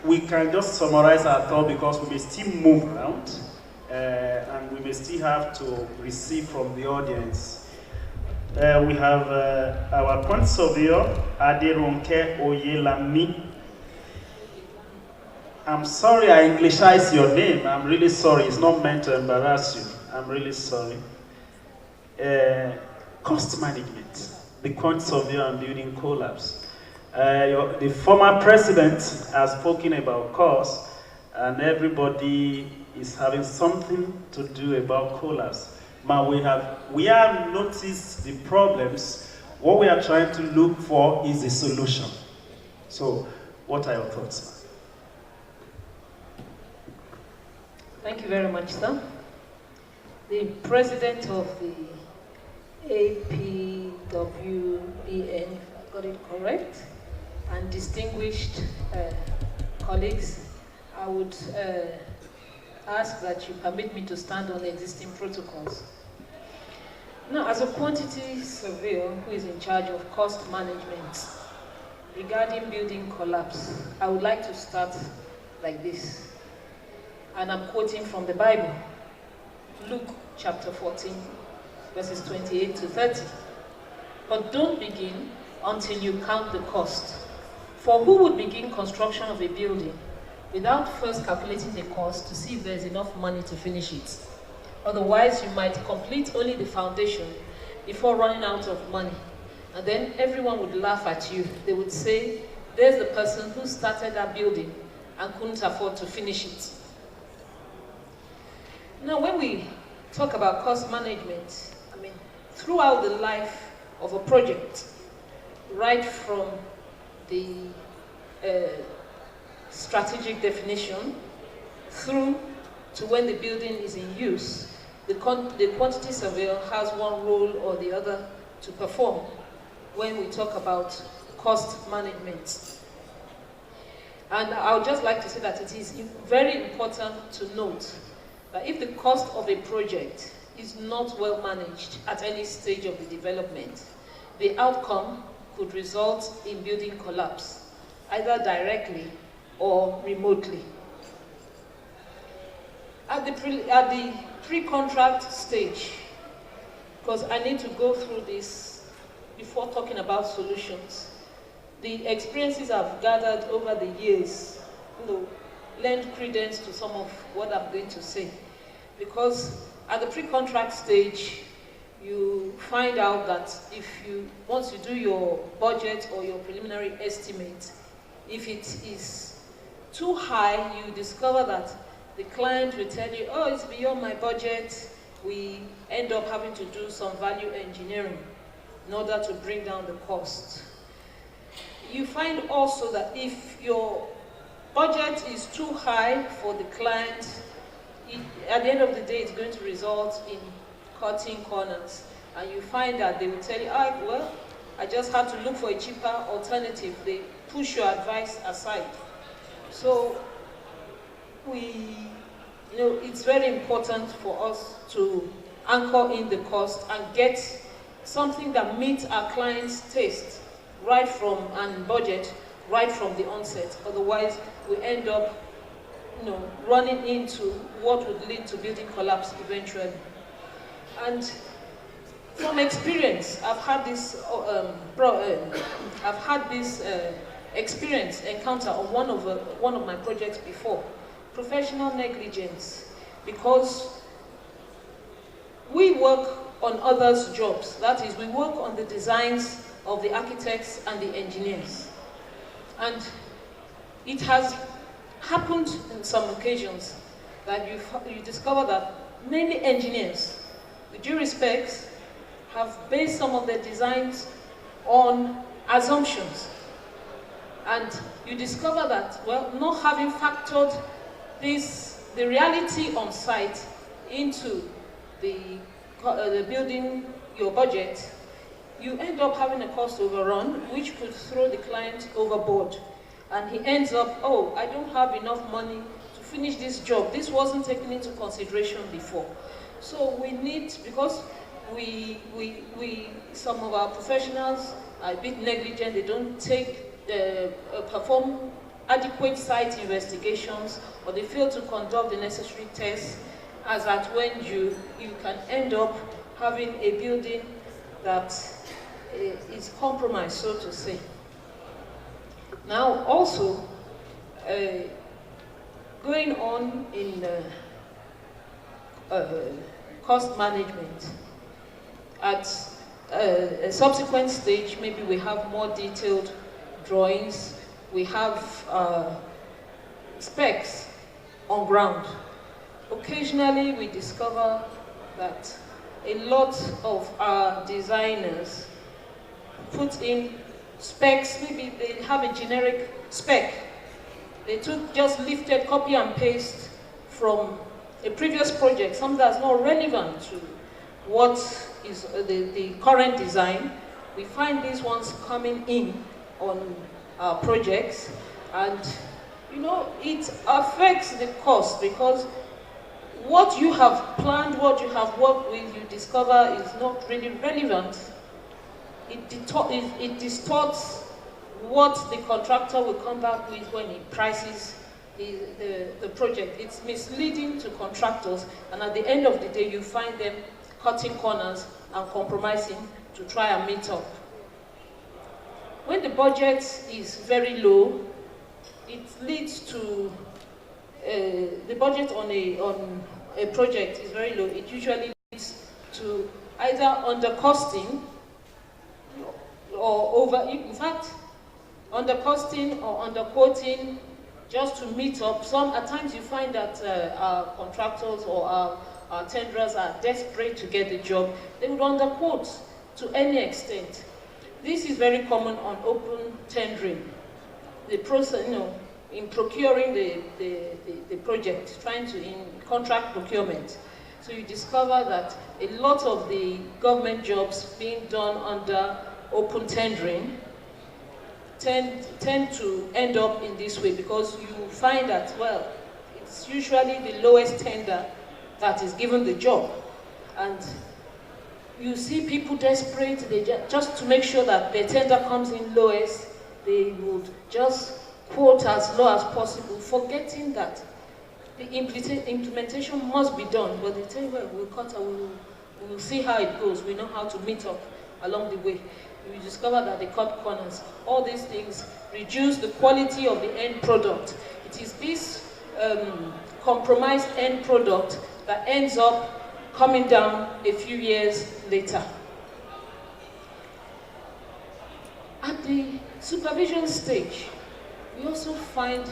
we can just summarize our thought, because we may still move around and we may still have to receive from the audience. We have our point surveyor, Aderonke Oyelami. I'm sorry I Englishize your name. I'm really sorry. It's not meant to embarrass you. I'm really sorry. Cost management, the quantity surveyor and building collapse. The former president has spoken about cost, and everybody is having something to do about collapse. But we have noticed the problems. What we are trying to look for is a solution. So, what are your thoughts? Thank you very much, sir. The president of the Apwbn, if I got it correct, and distinguished colleagues, I would ask that you permit me to stand on the existing protocols. Now, as a quantity surveyor who is in charge of cost management regarding building collapse, I would like to start like this. And I'm quoting from the Bible, Luke chapter 14, verses 28 to 30. But don't begin until you count the cost. For who would begin construction of a building without first calculating the cost to see if there's enough money to finish it? Otherwise, you might complete only the foundation before running out of money. And then everyone would laugh at you. They would say, there's the person who started that building and couldn't afford to finish it. Now, when we talk about cost management, throughout the life of a project, right from the strategic definition through to when the building is in use, the quantity surveyor has one role or the other to perform when we talk about cost management. And I would just like to say that it is very important to note that if the cost of a project is not well managed at any stage of the development, the outcome could result in building collapse, either directly or remotely. At the pre-contract stage, because I need to go through this before talking about solutions, the experiences I've gathered over the years, lend credence to some of what I'm going to say. Because at the pre-contract stage, you find out that once you do your budget or your preliminary estimate, if it is too high, you discover that the client will tell you, oh, it's beyond my budget. We end up having to do some value engineering in order to bring down the cost. You find also that if your budget is too high for the client, at the end of the day, it's going to result in cutting corners. And you find that they will tell you, well, I just had to look for a cheaper alternative. They push your advice aside. So it's very important for us to anchor in the cost and get something that meets our client's taste right from, and budget right from the onset. Otherwise, we end up running into what would lead to building collapse eventually. And from experience, I've had this encounter on one of my projects before. Professional negligence, because we work on others' jobs. That is, we work on the designs of the architects and the engineers. And it has happened in some occasions that you discover that many engineers, with due respect, have based some of their designs on assumptions. And you discover that, well, not having factored the reality on site into the building your budget, you end up having a cost overrun, which could throw the client overboard. And he ends up, oh, I don't have enough money to finish this job. This wasn't taken into consideration before. So we need, because some of our professionals are a bit negligent, they don't perform adequate site investigations, or they fail to conduct the necessary tests, as at when you can end up having a building that is compromised, so to say. Now, also, going on in cost management, at a subsequent stage, maybe we have more detailed drawings, we have specs on ground. Occasionally, we discover that a lot of our designers put in specs. Maybe they have a generic spec. They just lifted, copy and paste from a previous project, something that's not relevant to what is the current design. We find these ones coming in on our projects, and it affects the cost, because what you have planned, what you have worked with, you discover is not really relevant. It distorts what the contractor will come back with when he prices the project. It's misleading to contractors, and at the end of the day, you find them cutting corners and compromising to try and meet up. When the budget is very low, it leads to the budget on a project is very low. It usually leads to either undercosting or undercosting or underquoting, just to meet up. At times you find that our contractors or our tenderers are desperate to get the job. They would underquote to any extent. This is very common on open tendering. The process, in procuring the project, in contract procurement. So you discover that a lot of the government jobs being done under open tendering tend to end up in this way, because you find that, well, it's usually the lowest tender that is given the job. And you see people desperate, just to make sure that the tender comes in lowest, they would just quote as low as possible, forgetting that the implementation must be done, but they tell you, well, we'll cut and we'll see how it goes. We know how to meet up along the way. We discover that they cut corners. All these things reduce the quality of the end product. It is this compromised end product that ends up coming down a few years later. At the supervision stage, we also find,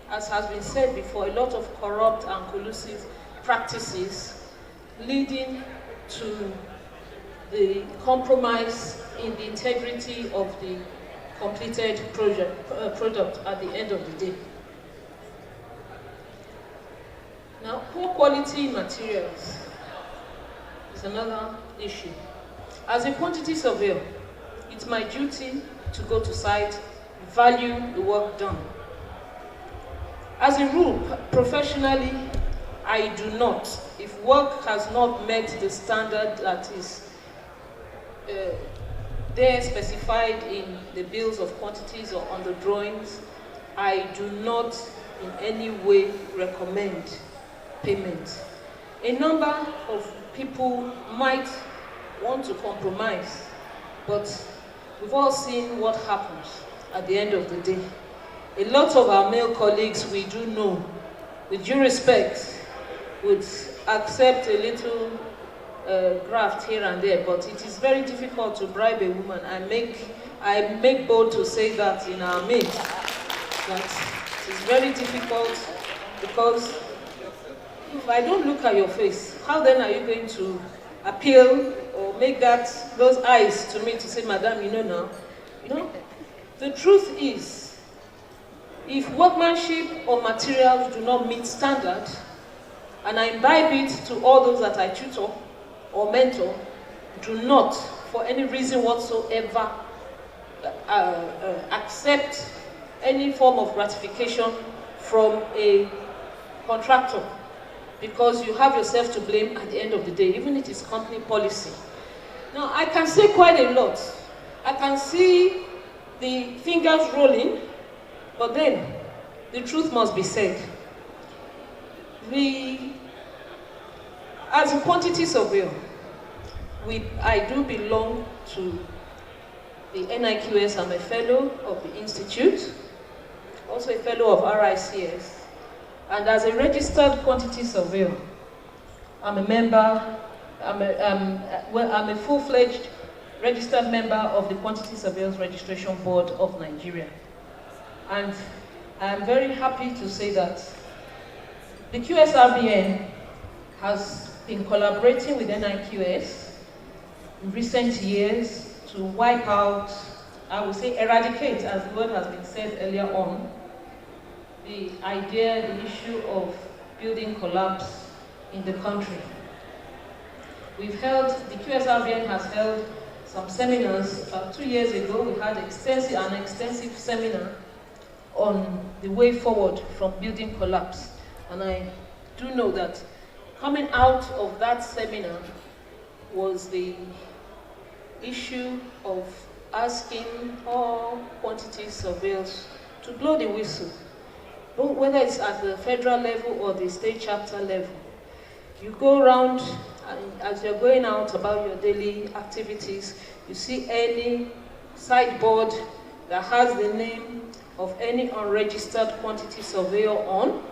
as has been said before, a lot of corrupt and collusive practices leading to the compromise in the integrity of the completed product at the end of the day. Now, poor quality materials is another issue. As a quantity surveyor, it's my duty to go to site, value the work done. As a rule, professionally, I do not. If work has not met the standard that is there specified in the bills of quantities or on the drawings, I do not in any way recommend payment. A number of people might want to compromise, but we've all seen what happens at the end of the day. A lot of our male colleagues we do know, with due respect, would accept a little graft here and there, but it is very difficult to bribe a woman. I make bold to say that in our midst, that it is very difficult, because if I don't look at your face, how then are you going to appeal or make those eyes to me to say, Madam, you know now? You know, the truth is, if workmanship or materials do not meet standard, and I imbibe it to all those that I tutor or mentor, do not, for any reason whatsoever, accept any form of gratification from a contractor, because you have yourself to blame at the end of the day, even if it is company policy. Now, I can say quite a lot. I can see the fingers rolling, but then the truth must be said. As a quantity surveyor, I do belong to the NIQS. I'm a fellow of the Institute, also a fellow of RICS. And as a registered quantity surveyor, I'm a full-fledged registered member of the Quantity Surveyors Registration Board of Nigeria. And I'm very happy to say that the QSRBN has been collaborating with NIQS in recent years to wipe out, I would say eradicate, as the word has been said earlier on, the issue of building collapse in the country. The QSRBN has held some seminars. 2 years ago, we had an extensive seminar on the way forward from building collapse. And I do know that coming out of that seminar was the issue of asking all quantity surveyors to blow the whistle, whether it's at the federal level or the state chapter level. You go around, and as you're going out about your daily activities, you see any sideboard that has the name of any unregistered quantity surveyor on,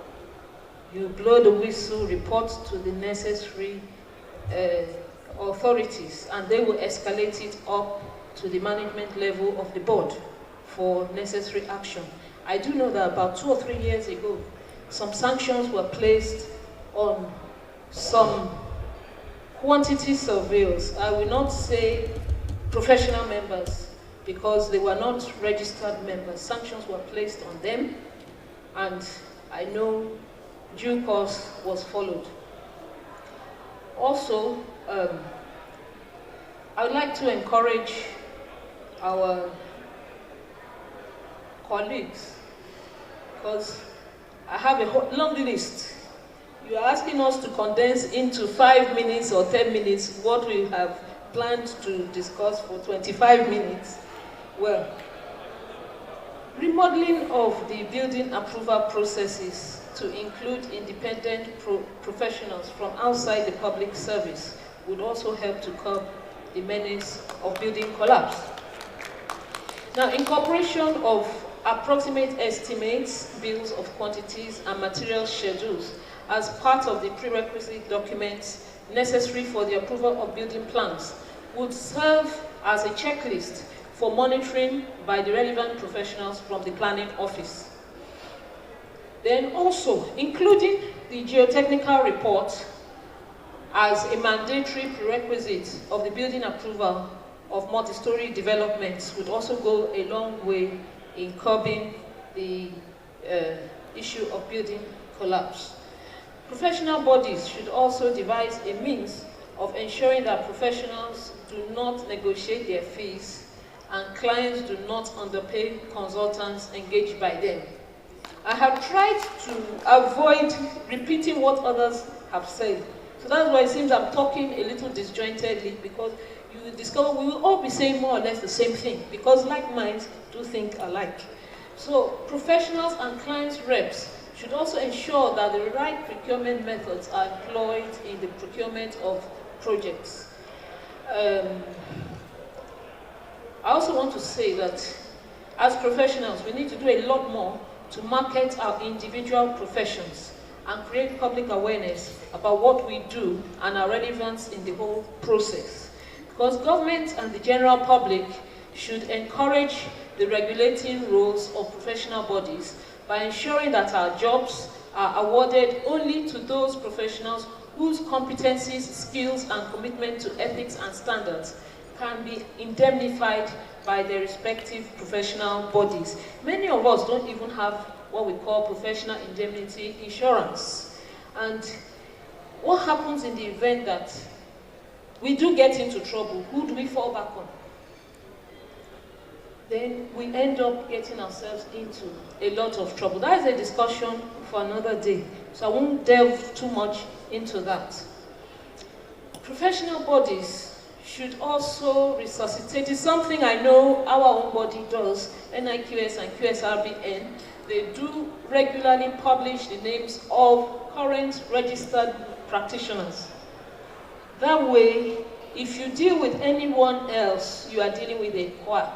you blow the whistle, report to the necessary authorities, and they will escalate it up to the management level of the board for necessary action. I do know that about 2 or 3 years ago, some sanctions were placed on some quantity surveyors. I will not say professional members, because they were not registered members. Sanctions were placed on them, and I know due course was followed. Also, I would like to encourage our colleagues, because I have a long list. You are asking us to condense into 5 minutes or 10 minutes what we have planned to discuss for 25 minutes. Well, Remodeling of the building approval processes to include independent professionals from outside the public service would also help to curb the menace of building collapse. Now, incorporation of approximate estimates, bills of quantities, and material schedules as part of the prerequisite documents necessary for the approval of building plans would serve as a checklist for monitoring by the relevant professionals from the planning office. Then also, including the geotechnical report as a mandatory prerequisite of the building approval of multi-story developments would also go a long way in curbing the issue of building collapse. Professional bodies should also devise a means of ensuring that professionals do not negotiate their fees and clients do not underpay consultants engaged by them. I have tried to avoid repeating what others have said. So that's why it seems I'm talking a little disjointedly, because you will discover we will all be saying more or less the same thing, because like minds do think alike. So professionals and clients reps should also ensure that the right procurement methods are employed in the procurement of projects. I also want to say that as professionals, we need to do a lot more to market our individual professions and create public awareness about what we do and our relevance in the whole process. Because government and the general public should encourage the regulating roles of professional bodies by ensuring that our jobs are awarded only to those professionals whose competencies, skills, and commitment to ethics and standards can be indemnified by their respective professional bodies. Many of us don't even have what we call professional indemnity insurance. And what happens in the event that we do get into trouble? Who do we fall back on? Then we end up getting ourselves into a lot of trouble. That is a discussion for another day, so I won't delve too much into that. Professional bodies should also resuscitate. It's something I know our own body does, NIQS and QSRBN. They do regularly publish the names of current registered practitioners. That way, if you deal with anyone else, you are dealing with a quack.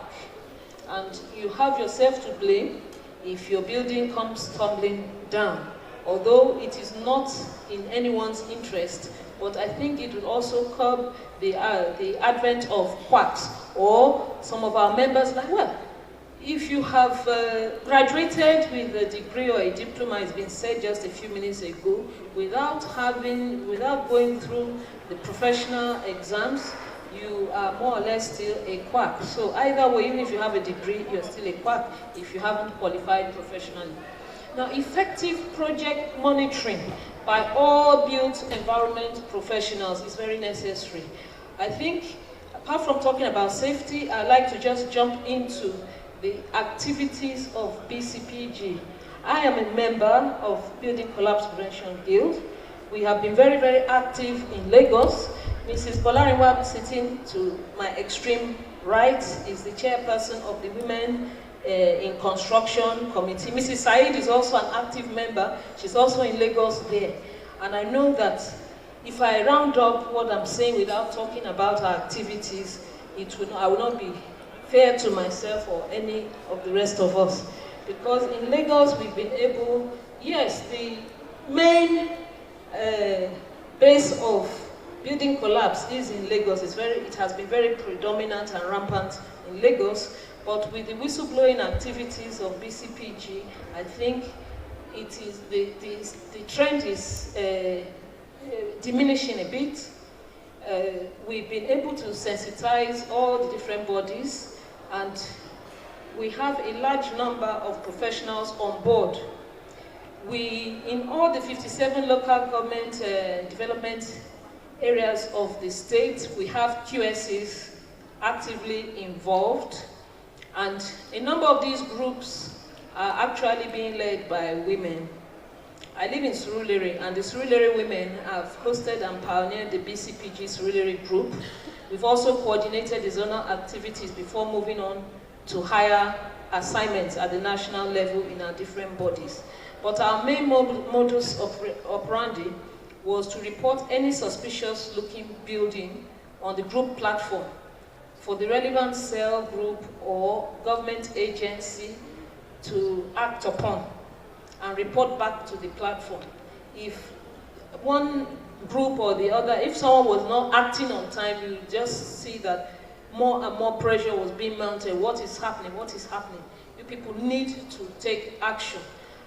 And you have yourself to blame if your building comes tumbling down. Although it is not in anyone's interest, but I think it will also curb the advent of quacks, or some of our members like, well, if you have graduated with a degree or a diploma, it's been said just a few minutes ago, without going through the professional exams, you are more or less still a quack. So either way, even if you have a degree, you're still a quack if you haven't qualified professionally. Now, effective project monitoring by all built environment professionals is very necessary. I think, apart from talking about safety, I'd like to just jump into the activities of BCPG. I am a member of Building Collapse Prevention Guild. We have been very, very active in Lagos. Mrs. Bolarinwa, sitting to my extreme right, is the chairperson of the Women in Construction Committee. Mrs. Said is also an active member. She's also in Lagos there. And I know that if I round up what I'm saying without talking about our activities, I will not be fair to myself or any of the rest of us. Because in Lagos, we've been able, yes, the main base of building collapse is in Lagos. It has been very predominant and rampant in Lagos, but with the whistleblowing activities of BCPG, I think it is the trend is diminishing a bit. We've been able to sensitize all the different bodies, and we have a large number of professionals on board. In all the 57 local government development areas of the state, we have QSs actively involved, and a number of these groups are actually being led by women. I live in Surulere, and the Surulere women have hosted and pioneered the BCPG Surulere group. We've also coordinated the zonal activities before moving on to higher assignments at the national level in our different bodies. But our main modus operandi was to report any suspicious looking building on the group platform for the relevant cell, group, or government agency to act upon and report back to the platform. If one group or the other, if someone was not acting on time, you just see that more and more pressure was being mounted. What is happening? What is happening? You people need to take action.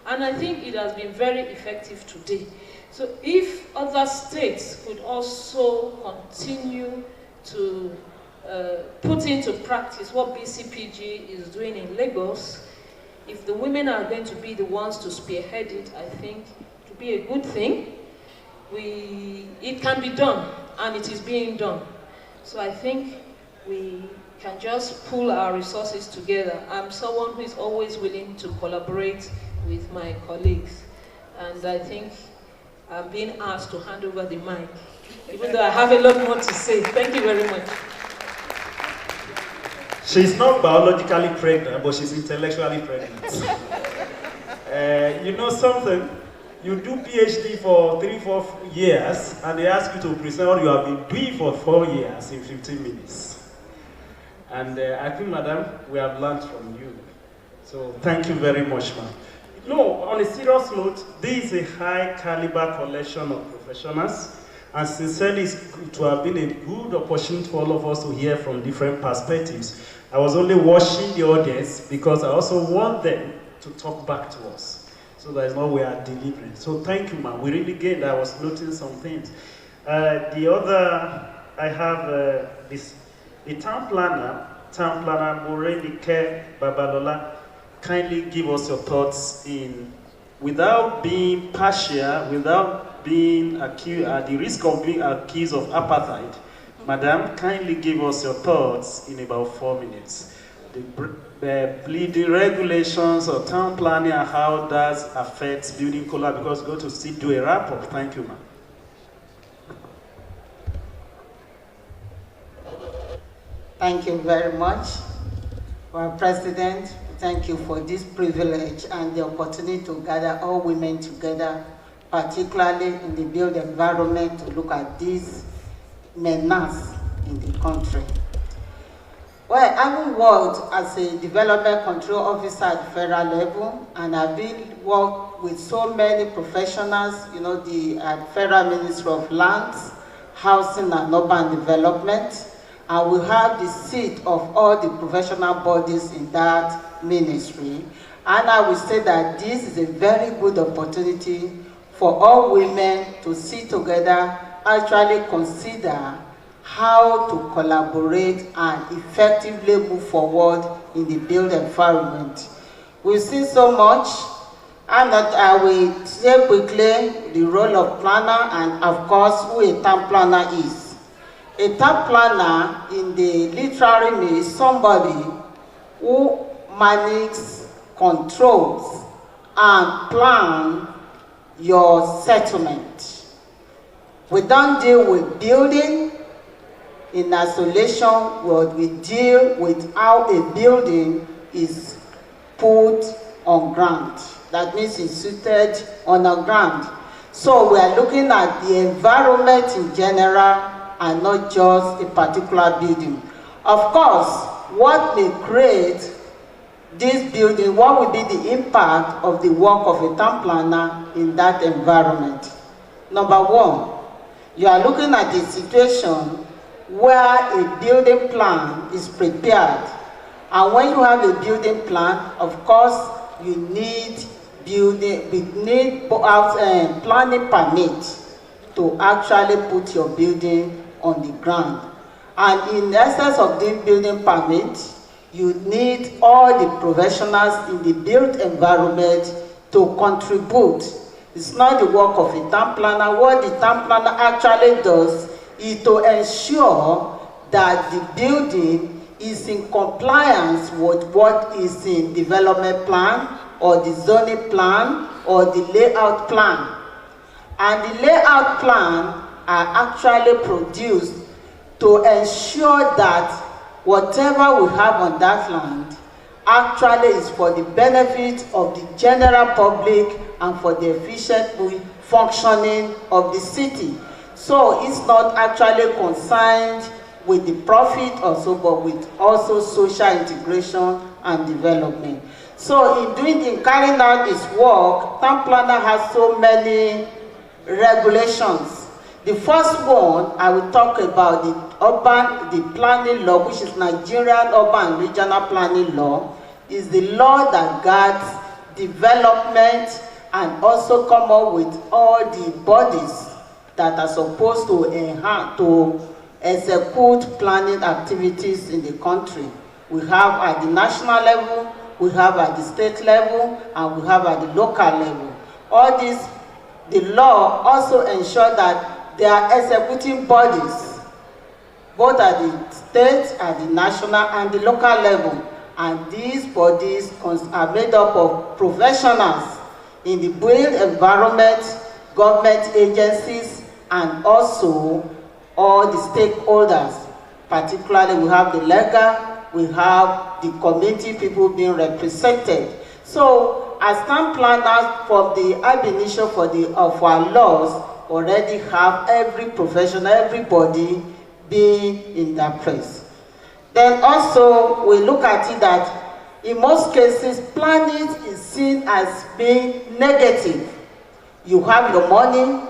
And I think it has been very effective today. So if other states could also continue to put into practice what BCPG is doing in Lagos, if the women are going to be the ones to spearhead it, I think it will be a good thing. It can be done, and it is being done. So I think we can just pool our resources together. I'm someone who is always willing to collaborate with my colleagues, and I think I'm being asked to hand over the mic, even though I have a lot more to say. Thank you very much. She's not biologically pregnant, but she's intellectually pregnant. You know something? You do PhD for 3-4 years, and they ask you to present what you have been doing for 4 years in 15 minutes. And I think, madam, we have learned from you. So thank you very much, ma'am. No, on a serious note, this is a high caliber collection of professionals, and sincerely, it would have been a good opportunity for all of us to hear from different perspectives. I was only watching the audience because I also want them to talk back to us. So that is what we are delivering. So thank you, ma'am. We really gained. I was noting some things. The other, I have the town planner, Morenike Babalola. Kindly give us your thoughts without being partial, without being accused, at the risk of being accused of apartheid. Madam, kindly give us your thoughts in about 4 minutes. The regulations of town planning and how that affects building collab, because we go to still do a wrap up. Thank you, ma'am. Thank you very much. Our President, thank you for this privilege and the opportunity to gather all women together, particularly in the built environment, to look at these menace in the country. Well, I've worked as a development control officer at the federal level, and I've been worked with so many professionals, you know, the Federal Ministry of Lands, Housing and Urban Development, and we have the seat of all the professional bodies in that ministry. And I will say that this is a very good opportunity for all women to sit together, actually consider how to collaborate and effectively move forward in the built environment. We've seen so much. I will say quickly the role of planner and, of course, who a town planner is. A town planner in the literary meaning is somebody who manages, controls, and plans your settlement. We don't deal with building in isolation, what we deal with how a building is put on ground. That means it's suited on the ground. So we are looking at the environment in general and not just a particular building. Of course, what may create this building, what will be the impact of the work of a town planner in that environment? Number one, you are looking at a situation where a building plan is prepared. And when you have a building plan, of course, you need planning permit to actually put your building on the ground. And in essence of the building permit, you need all the professionals in the built environment to contribute. It's not the work of a town planner. What the town planner actually does is to ensure that the building is in compliance with what is in development plan or the zoning plan or the layout plan. And the layout plan are actually produced to ensure that whatever we have on that land actually is for the benefit of the general public and for the efficient functioning of the city. So it's not actually concerned with the profit also, but with also social integration and development. So in carrying out its work, town planner has so many regulations. The first one, I will talk about the planning law, which is Nigerian Urban and Regional Planning Law, is the law that guides development and also come up with all the bodies that are supposed to enhance, to execute planning activities in the country. We have at the national level, we have at the state level, and we have at the local level. All this, the law also ensures that there are executing bodies, both at the state, at the national, and the local level. And these bodies are made up of professionals in the built environment, government agencies, and also all the stakeholders. Particularly, we have the legal, we have the community people being represented. So, as town planners, from the ab initio of our laws, already have every professional, everybody being in that place. Then also, we look at it that in most cases, planning is seen as being negative. You have your money, you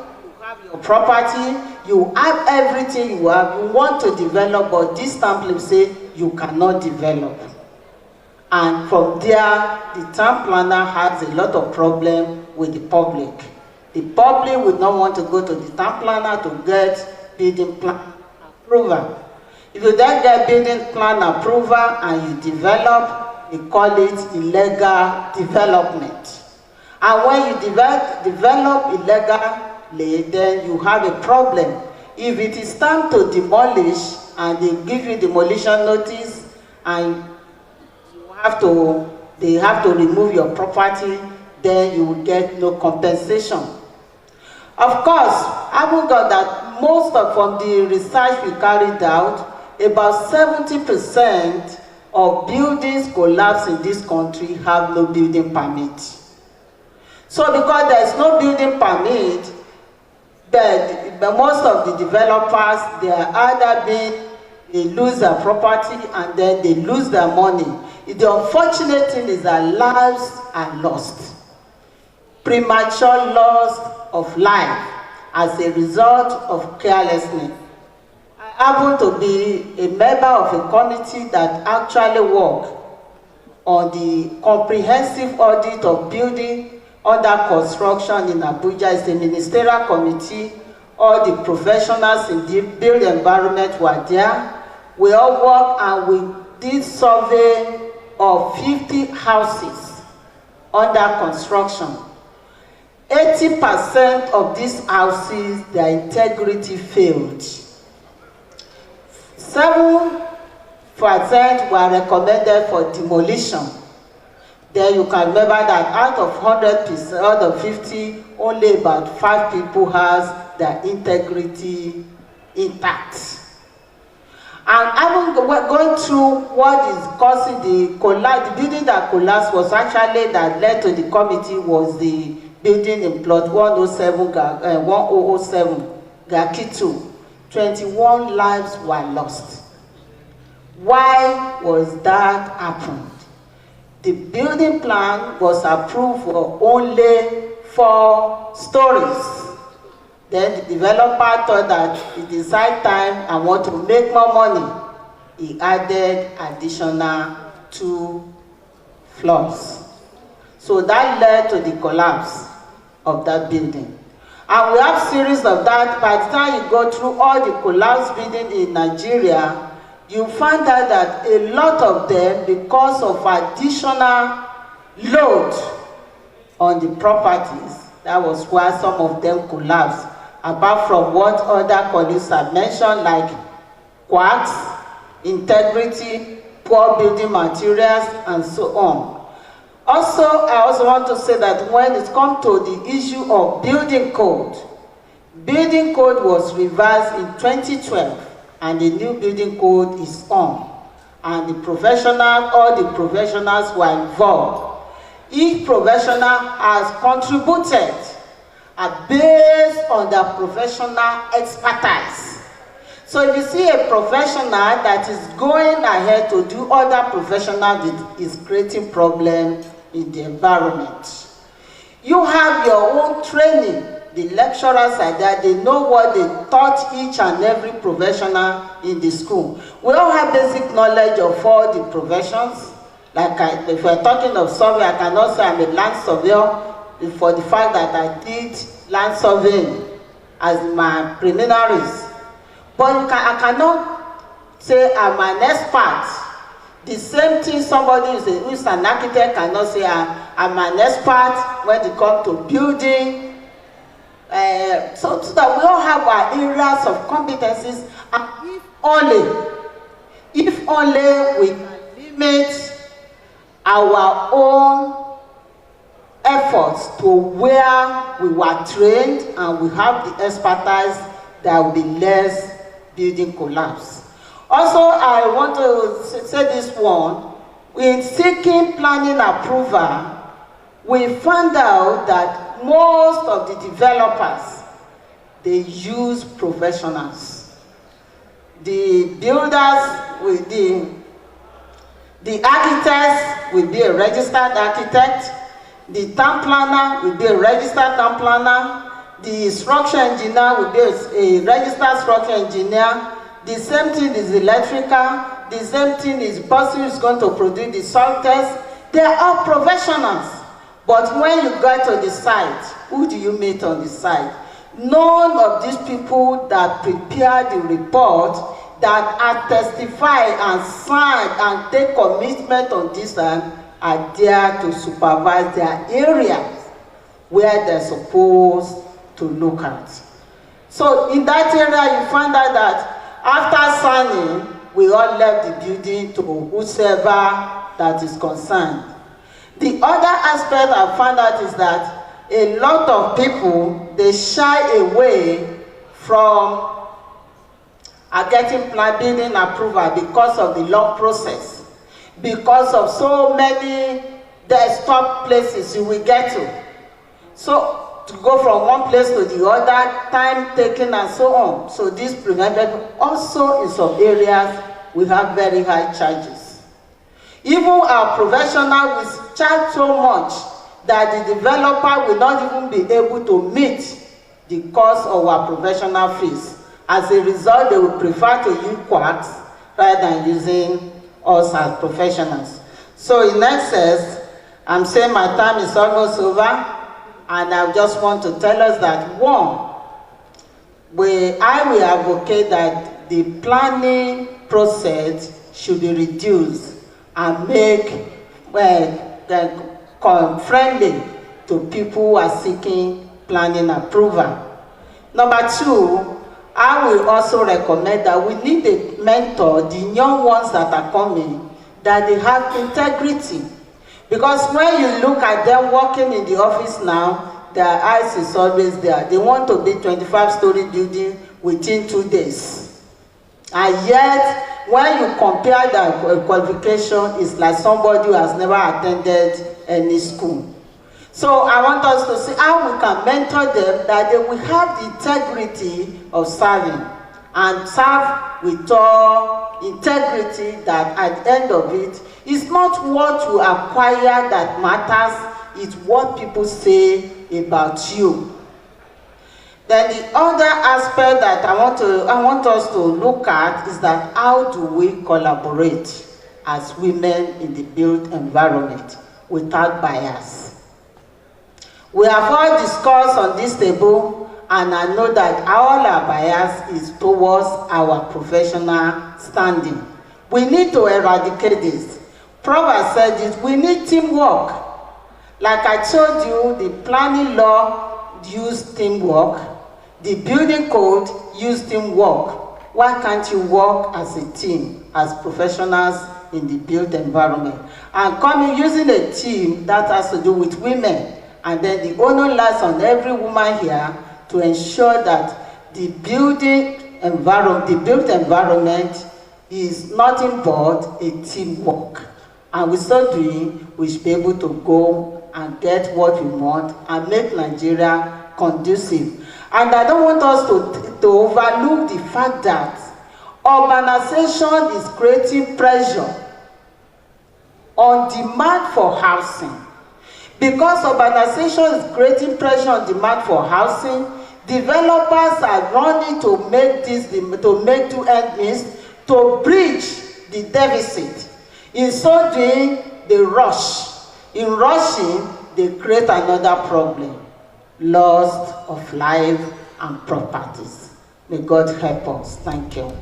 have your property, you have everything you have, you want to develop, but this template say you cannot develop. And from there, the town planner has a lot of problem with the public. The public would not want to go to the town planner to get building plan approval. If you don't get building plan approval and you develop, we call it illegal development. And when you develop illegally, then you have a problem. If it is time to demolish and they give you demolition notice and they have to remove your property, then you will get no compensation. Of course, having got that, from the research we carried out, about 70% of buildings collapsed in this country have no building permit. So because there is no building permit, but most of the developers, they are either they lose their property and then they lose their money. The unfortunate thing is that lives are lost. Premature loss of life as a result of carelessness. I happen to be a member of a committee that actually works on the comprehensive audit of building under construction in Abuja. It's a ministerial committee. All the professionals in the built environment were there. We all worked and we did survey of 50 houses under construction. 80% of these houses, their integrity failed. 7% were recommended for demolition. Then you can remember that out of 100%, out of 50, only about 5 people has their integrity intact. And going through what is causing the collapse, the building that collapsed was actually that led to the committee was the building in plot 1007 Gaki 2. 21 lives were lost. Why was that happened? The building plan was approved for only 4 stories. Then the developer thought that it is high time and want to make more money. He added additional 2 floors. So that led to the collapse of that building. And we have series of that. By the time you go through all the collapsed buildings in Nigeria, you find out that a lot of them, because of additional load on the properties, that was why some of them collapsed. Apart from what other colleagues have mentioned, like quacks, integrity, poor building materials, and so on. Also, I also want to say that when it comes to the issue of building code was revised in 2012, and the new building code is on. and the professional, all the professionals who are involved. Each professional has contributed based on their professional expertise. So if you see a professional that is going ahead to do other professionals, it is creating problems in the environment. You have your own training. The lecturers are there, they know what they taught each and every professional in the school. We all have basic knowledge of all the professions. Like if we're talking of survey, I cannot say I'm a land surveyor for the fact that I did land surveying as my preliminaries. But I cannot say I'm an expert. The same thing somebody who is an architect cannot say I'm an expert when it comes to building. So that we all have our areas of competencies, and if only we can limit our own efforts to where we were trained and we have the expertise, there will be less building collapse. Also, I want to say this one. In seeking planning approval, we found out that most of the developers, they use professionals. The builders will the architects will be a registered architect. The town planner will be a registered town planner. The structure engineer will be a registered structure engineer. The same thing is electrical. The same thing is the person who is going to produce the soil test. They are all professionals. But when you get to the site, who do you meet on the site? None of these people that prepare the report, that are testify and sign and take commitment on this land, are there to supervise their areas where they're supposed to look at. So in that area, you find out that after signing, we all left the building to whosoever that is concerned. The other aspect I found out is that a lot of people, they shy away from getting building approval because of the long process, because of so many desktop places you will get to. So to go from one place to the other, time taken and so on. So this prevented. Also in some areas, we have very high charges. Even our professional will charge so much that the developer will not even be able to meet the cost of our professional fees. As a result, they will prefer to use quacks rather than using us as professionals. So in excess, I'm saying my time is almost over, and I just want to tell us that one, I will advocate that the planning process should be reduced and make friendly to people who are seeking planning approval. Number two, I will also recommend that we need a mentor, the young ones that are coming, that they have integrity. Because when you look at them working in the office now, their eyes is always there. They want to be 25-story building within 2 days. And yet, when you compare the qualification, it's like somebody who has never attended any school. So I want us to see how we can mentor them, that they will have the integrity of serving and serve with all integrity, that at the end of it, it's not what you acquire that matters, it's what people say about you. Then the other aspect that I want us to look at is that how do we collaborate as women in the built environment without bias? We have all discussed on this table, and I know that all our bias is towards our professional standing. We need to eradicate this. Prof said this, we need teamwork. Like I told you, the planning law used teamwork. The building code used teamwork. Why can't you work as a team, as professionals in the built environment? And using a team that has to do with women. And then the honor lies on every woman here to ensure that the built environment is nothing but a teamwork. And with so doing, we should be able to go and get what we want and make Nigeria conducive. And I don't want us to overlook the fact that urbanization is creating pressure on demand for housing. Because urbanization is creating pressure on demand for housing, developers are running to make to end means to bridge the deficit. In so doing, they rush. In rushing, they create another problem: loss of life and properties. May God help us. Thank you.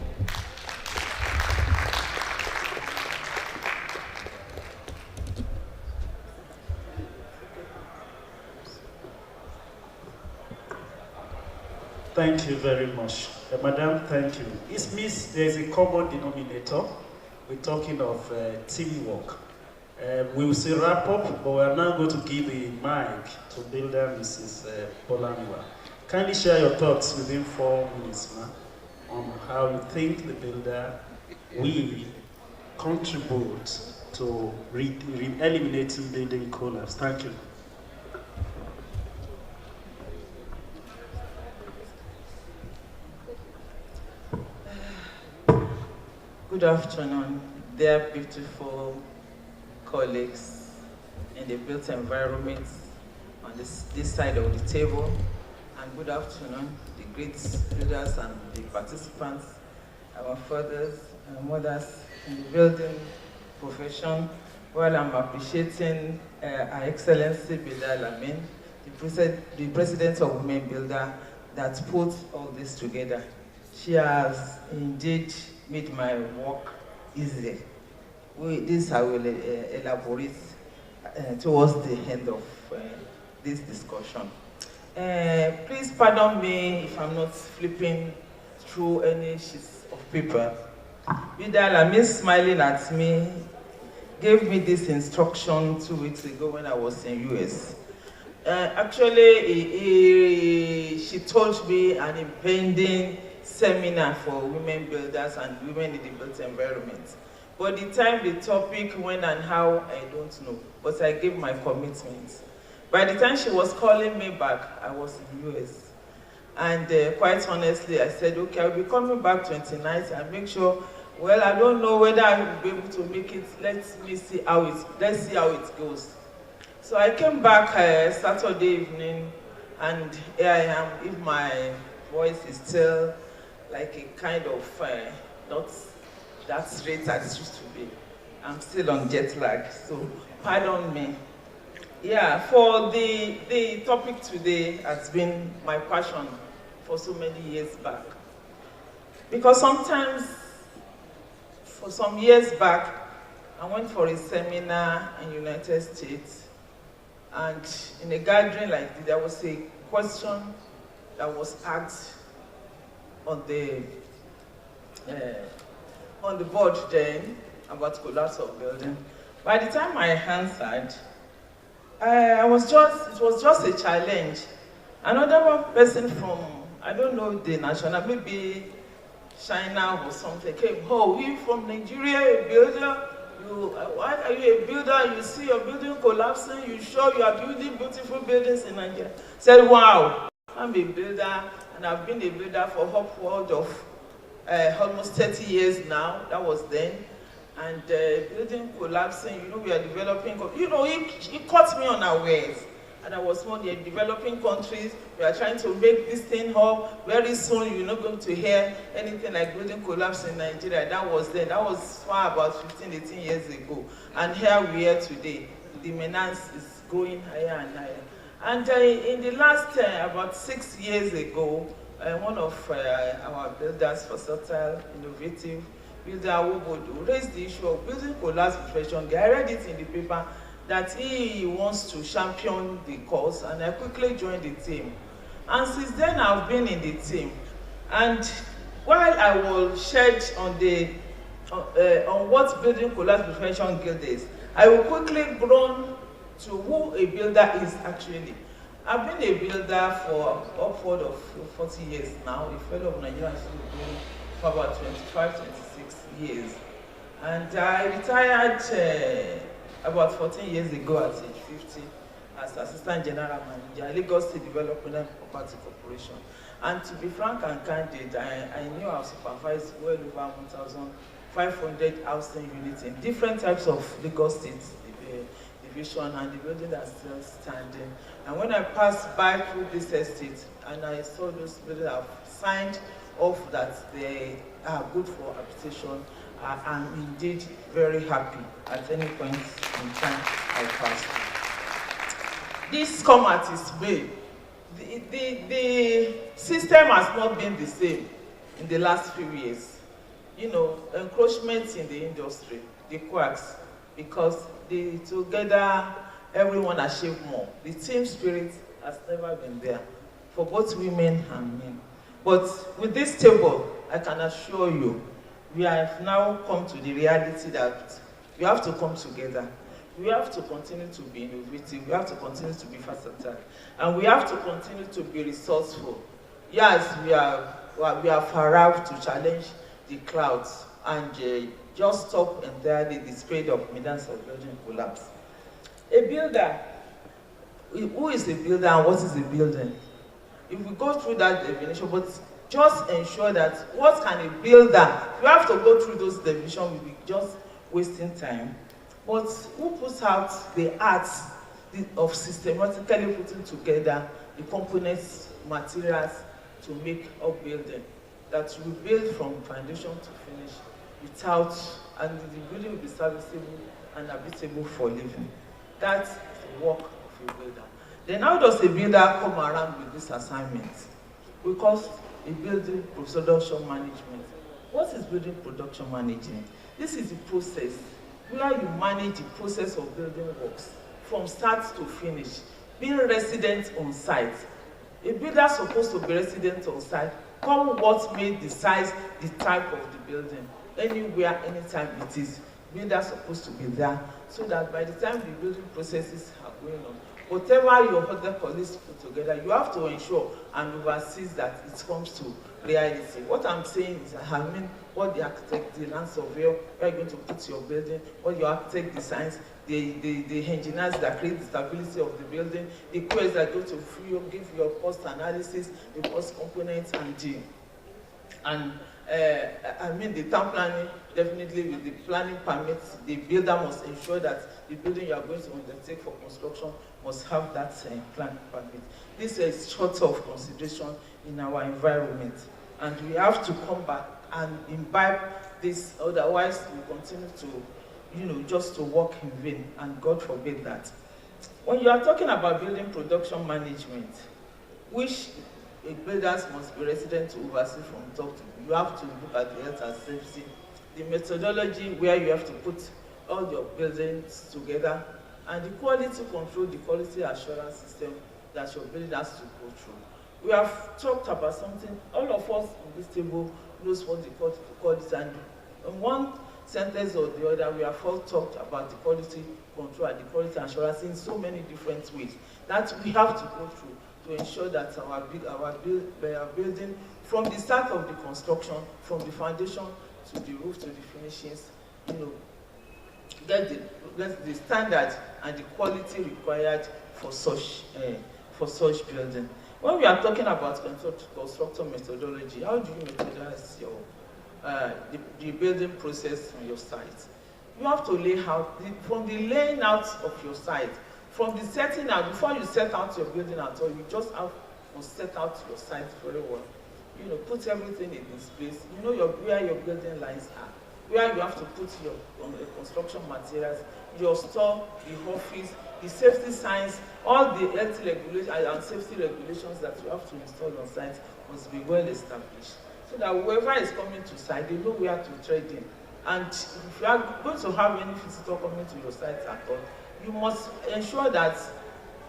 Thank you very much. Madam, thank you. It means there's a common denominator. We're talking of teamwork. We will say wrap up, but we are now going to give the mic to Builder Mrs. Bolanwa. Kindly share your thoughts within 4 minutes, ma'am, on how you think the builder will contribute to eliminating building collapse. Thank you. Good afternoon, dear beautiful colleagues in the built environment on this side of the table, and good afternoon, the great builders and the participants, our fathers and mothers in the building profession. While I'm appreciating Her Excellency Builder Lamin, the President of Women Builder, that put all this together. She has indeed made my work easier. This I will elaborate towards the end of this discussion. Please pardon me if I'm not flipping through any sheets of paper. Builder Lamin, smiling at me, gave me this instruction 2 weeks ago when I was in US. Actually, she told me an impending seminar for women builders and women in the built environment. But the time the topic when and how, I don't know. But I gave my commitment. By the time she was calling me back, I was in the US. And quite honestly, I said, okay, I'll be coming back 29th and make sure, well, I don't know whether I will be able to make it. Let's see how it goes. So I came back Saturday evening, and here I am. If my voice is still like a kind of not that straight as it used to be, I'm still on jet lag, so pardon me. Yeah, for the topic today has been my passion for so many years back. Because sometimes, for some years back, I went for a seminar in the United States, and in a gathering like this, there was a question that was asked on the board then about collapse of building. By the time I answered, it was just a challenge. Another person from, I don't know the national, maybe China or something, came, oh, we from Nigeria, a builder, why are you a builder? You see your building collapsing, you sure you are building beautiful buildings in Nigeria? I said, wow, I'm a builder, and I've been a builder for upward of almost 30 years now. That was then. And building collapsing, we are developing, it caught me unawares. And I was one in developing countries, we are trying to make this thing up. Very soon, you're not going to hear anything like building collapse in Nigeria. That was then. That was far about 15, 18 years ago. And here we are today. The menace is going higher and higher. And in the last, about 6 years ago, one of our builders, versatile, innovative, Builder Apwbn, raised the issue of building collapse prevention. I read it in the paper that he wants to champion the cause, and I quickly joined the team. And since then, I've been in the team. And while I will shed on on what building collapse prevention guild is, I will quickly run to who a builder is actually. I've been a builder for upward of 40 years now. A fellow of Nigeria for about 25, 26 years. And I retired about 14 years ago at age 50 as Assistant General Manager, Lagos State Development and Property Corporation. And to be frank and candid, I knew I supervised well over 1,500 housing units in different types of Lagos State division, and the building are still standing. And when I passed by through this estate and I saw those buildings have signed off that they are good for habitation, I'm indeed very happy at any point in time I pass. This come at its way. The system has not been the same in the last few years. You know, encroachment in the industry, the quacks, because together everyone achieve more. The team spirit has never been there for both women and men. But with this table, I can assure you, we have now come to the reality that we have to come together. We have to continue to be innovative. We have to continue to be versatile. And we have to continue to be resourceful. Yes, we have arrived to challenge the clouds and just stop entirely the spread of millions of building collapse. A builder, who is a builder and what is a building? If we go through that definition, but just ensure that what can a builder, you have to go through those definitions, we'll be just wasting time. But who puts out the art of systematically putting together the components, materials to make a building that you build from foundation to finish without, and the building will be serviceable and habitable for living. That's the work of a builder. Then how does a builder come around with this assignment? Because a building production management. What is building production management? This is the process where you manage the process of building works from start to finish, being resident on site. A builder is supposed to be resident on site, come what made the size, the type of the building, anywhere, anytime it is. Builder supposed to be there so that by the time the building processes are going on, whatever your other colleagues put together, you have to ensure and oversee that it comes to reality. What I'm saying is, I mean, what the architect, the land surveyor, where you're going to put your building, what your architect designs, the engineers that create the stability of the building, the QS that go to give your cost analysis, the cost components, and the town planning, definitely with the planning permits, the builder must ensure that the building you are going to undertake for construction must have that planning permit. This is short of consideration in our environment, and we have to come back and imbibe this, otherwise we continue to, just to work in vain, and God forbid that. When you are talking about building production management, which builders must be resident to oversee from top to, you have to look at the health and safety, the methodology where you have to put all your buildings together, and the quality control, the quality assurance system that your building has to go through. We have talked about something, all of us on this table knows what the quality, and in one sentence or the other, we have all talked about the quality control and the quality assurance in so many different ways that we have to go through to ensure that our building, from the start of the construction, from the foundation to the roof to the finishings, get the standard and the quality required for such building. When we are talking about construction methodology, how do you methodologize the building process on your site? You have to lay out, from the laying out of your site, from the setting out, before you set out your building at all, you just have to set out your site very well. Put everything in its place. Where your building lines are, where you have to put your construction materials, your store, the office, the safety signs, all the health regulations and safety regulations that you have to install on site must be well established, so that whoever is coming to site, they know where to tread in. And if you are going to have any visitor coming to your site at all, you must ensure that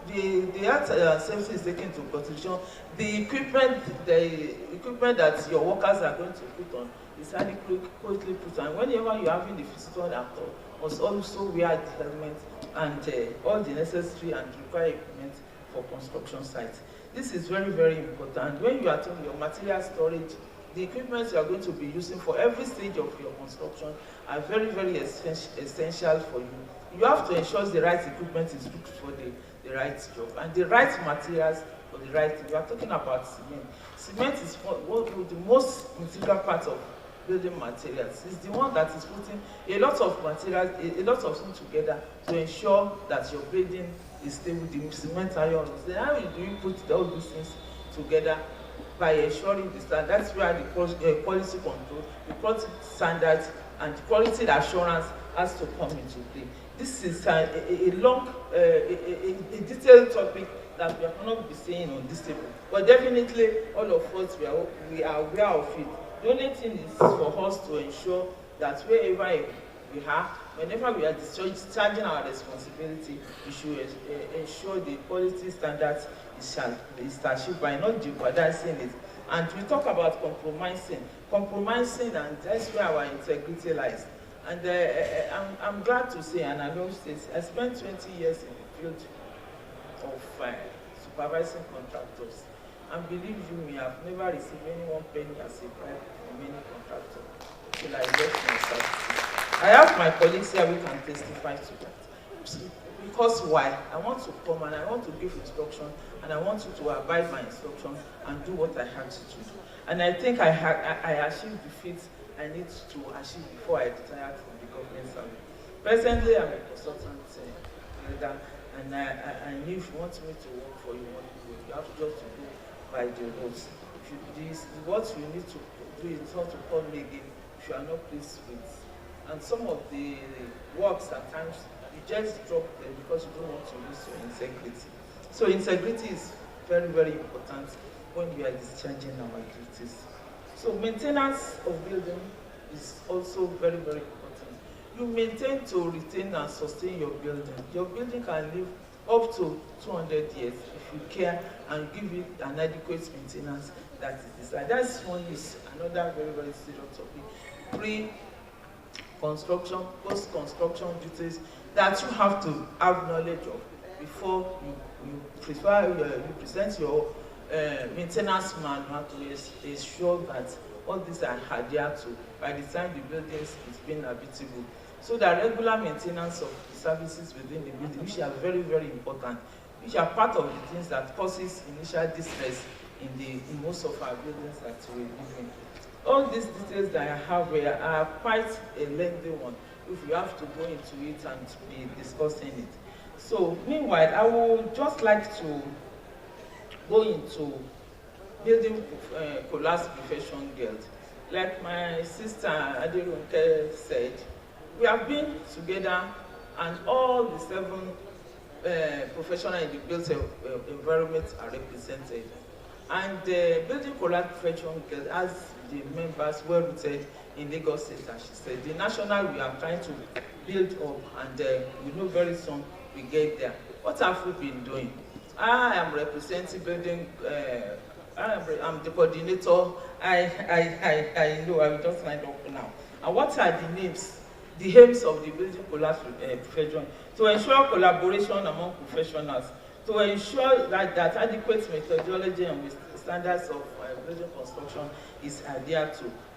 the health and safety is taken into consideration. The equipment that your workers are going to put on is adequately put on. Whenever you're having the visitor at all, must also wear the helmet and all the necessary and required equipment for construction sites. This is very, very important. When you are talking your material storage, the equipment you are going to be using for every stage of your construction are very, very essential for you. You have to ensure the right equipment is used for the right job and the right materials for the right thing. We are talking about cement. Cement is one of the most integral part of building materials. It's the one that is putting a lot of materials, a lot of things together to ensure that your building is stable. The cement iron. Then how do you put all these things together? By ensuring this, and that's where the quality control, the quality standards, and quality assurance has to come into play. This is a long, a detailed topic that we cannot be saying on this table. But definitely, all of us, we are aware of it. The only thing is for us to ensure that wherever we are, whenever we are discharging our responsibility, we should ensure the quality standards is achieved by not jeopardizing it. And we talk about compromising, and that's where our integrity lies. And I'm glad to say, and I love this, I spent 20 years in the field of supervising contractors. And believe you me, I've never received any one penny as a bribe from any contractor till I left myself. I have my colleagues here who can testify to that. Because why? I want to come and I want to give instruction, and I want you to abide my instruction and do what I have to do. And I think I achieved the feat I need to achieve before I retired from the government service. Presently, I'm a consultant leader, and if you want me to work for you, you have to just go by the rules. What you need to do is not to call me again if you are not pleased with. And some of the works at times, you just drop them because you don't want to lose your integrity. So integrity is very, very important when we are discharging our duties. So maintenance of building is also very, very important. You maintain to retain and sustain your building. Your building can live up to 200 years if you care and give it an adequate maintenance that is desired. That's one is another very, very serious topic. Pre-construction, post-construction duties that you have to have knowledge of before you present your maintenance manual to ensure that all these are adhered to by the time the building is being habitable. So the regular maintenance of the services within the building, which are very, very important, which are part of the things that causes initial distress in most of our buildings that we live in. All these details that I have here are quite a lengthy one if you have to go into it and be discussing it. So meanwhile, I would just like to go into building collapse prevention guild. Like my sister Adelunke said, we have been together and all the 7 professionals in the built environment are represented. And the building collapse prevention guild has the members well rooted in Lagos State, as she said. The national we are trying to build up, and we know very soon we get there. What have we been doing? I am representing building, I'm the coordinator. I know, I will just line up now. And what are the names, the aims of the building collapse prevention? To ensure collaboration among professionals, to ensure that adequate methodology and standards of building construction is adhered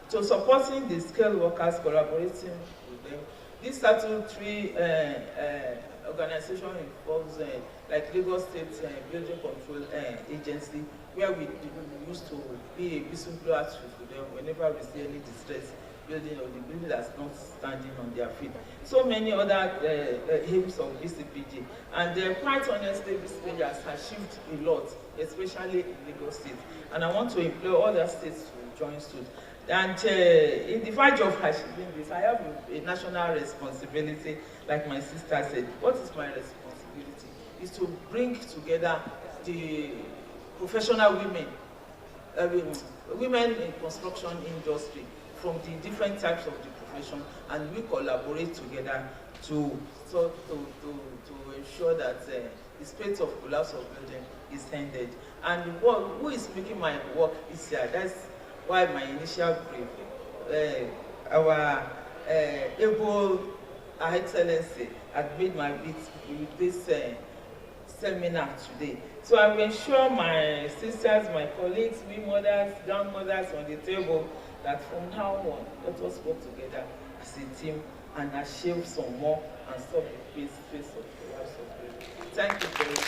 to supporting the skilled workers, collaborating with them. This statutory organization involves like Lagos State Building Control Agency, where we used to be a whistleblower to them whenever we see any distress building or the building that's not standing on their feet. So many other aims of BCPG. And quite honestly, BCPG has achieved a lot, especially in Lagos State. And I want to implore other states to join suit. And in the verge of achieving this, I have a national responsibility, like my sister said. What is my responsibility? Is to bring together the professional women, women in construction industry from the different types of the profession, and we collaborate together to ensure that the spate of collapse of building is ended. And who is making my work easier? That's why my initial brief, our able Excellency had made my bit with this seminar today. So I will ensure my sisters, my colleagues, we mothers, grandmothers on the table, that from now on, let us work together as a team and achieve some more and stop the face of the lives of people. Thank you very much.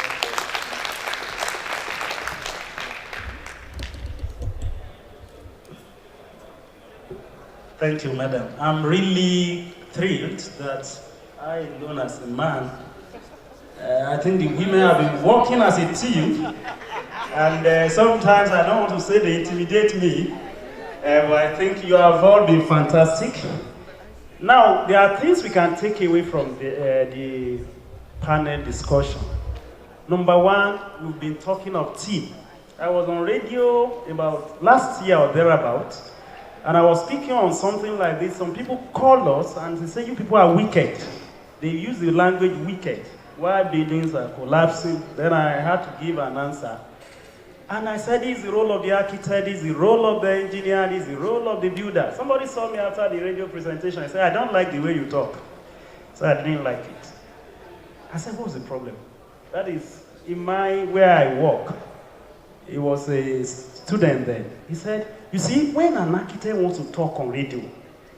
Thank you, madam. I'm really thrilled that I, alone as a man, I think the women have been working as a team, and sometimes I don't want to say they intimidate me, but I think you have all been fantastic. Now, there are things we can take away from the panel discussion. Number one, we've been talking of team. I was on radio about last year or thereabout, and I was speaking on something like this. Some people call us and they say, you people are wicked. They use the language wicked. Why buildings are collapsing? Then I had to give an answer. And I said, this is the role of the architect, this is the role of the engineer, this is the role of the builder. Somebody saw me after the radio presentation. I said, I don't like the way you talk. So I didn't like it. I said, what's the problem? That is, where I work, it was a student then. He said, you see, when an architect wants to talk on radio,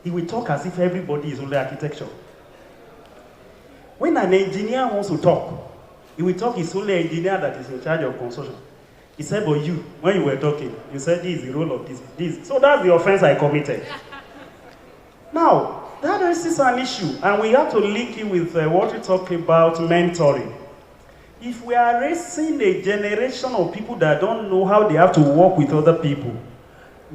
he will talk as if everybody is only architecture. When an engineer wants to talk, he will talk it's only an engineer that is in charge of construction. He said, but you, when you were talking, you said this is the role of this. So that's the offense I committed. Now, that is an issue, and we have to link it with what we talk about mentoring. If we are raising a generation of people that don't know how they have to work with other people,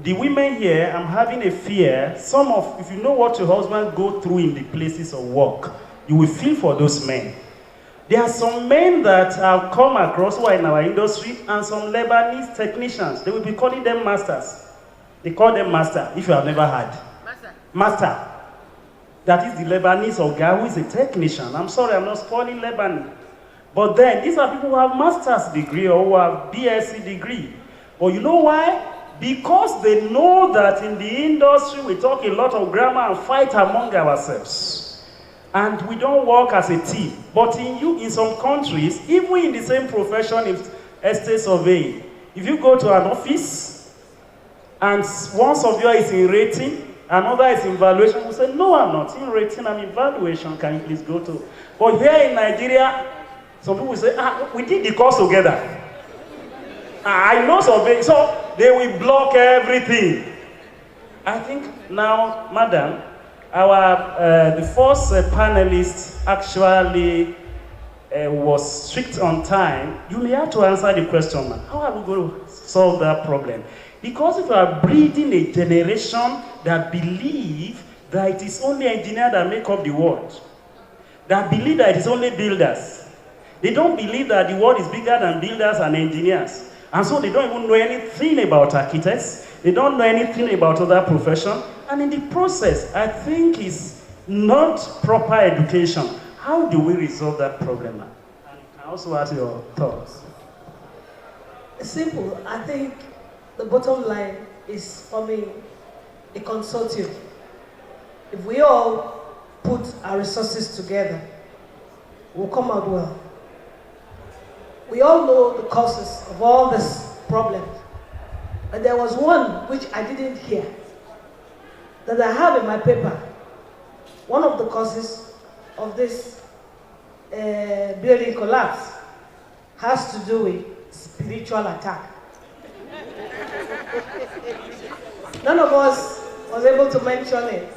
the women here, I'm having a fear, if you know what your husband go through in the places of work, you will feel for those men. There are some men that have come across who are in our industry and some Lebanese technicians. They will be calling them masters. They call them master, if you have never heard. Master. That is the Lebanese or guy who is a technician. I'm sorry, I'm not spoiling Lebanon. But then, these are people who have master's degree or who have BSc degree. But you know why? Because they know that in the industry we talk a lot of grammar and fight among ourselves. And we don't work as a team. But in some countries, even in the same profession, if estate surveying, if you go to an office and one surveyor is in rating, another is in valuation, we say, no, I'm not in rating, I'm in valuation, can you please go to? But here in Nigeria, some people say, we did the course together. I know surveying, so they will block everything. I think now, madam, the first panelist actually was strict on time. You may have to answer the question, how are we going to solve that problem? Because if you are breeding a generation that believe that it is only engineers that make up the world, that believe that it is only builders. They don't believe that the world is bigger than builders and engineers. And so they don't even know anything about architects. They don't know anything about other professions. And in the process, I think it's not proper education. How do we resolve that problem? And I also ask your thoughts. It's simple. I think the bottom line is forming a consortium. If we all put our resources together, we'll come out well. We all know the causes of all this problems. But there was one which I didn't hear, that I have in my paper. One of the causes of this building collapse has to do with spiritual attack. None of us was able to mention it.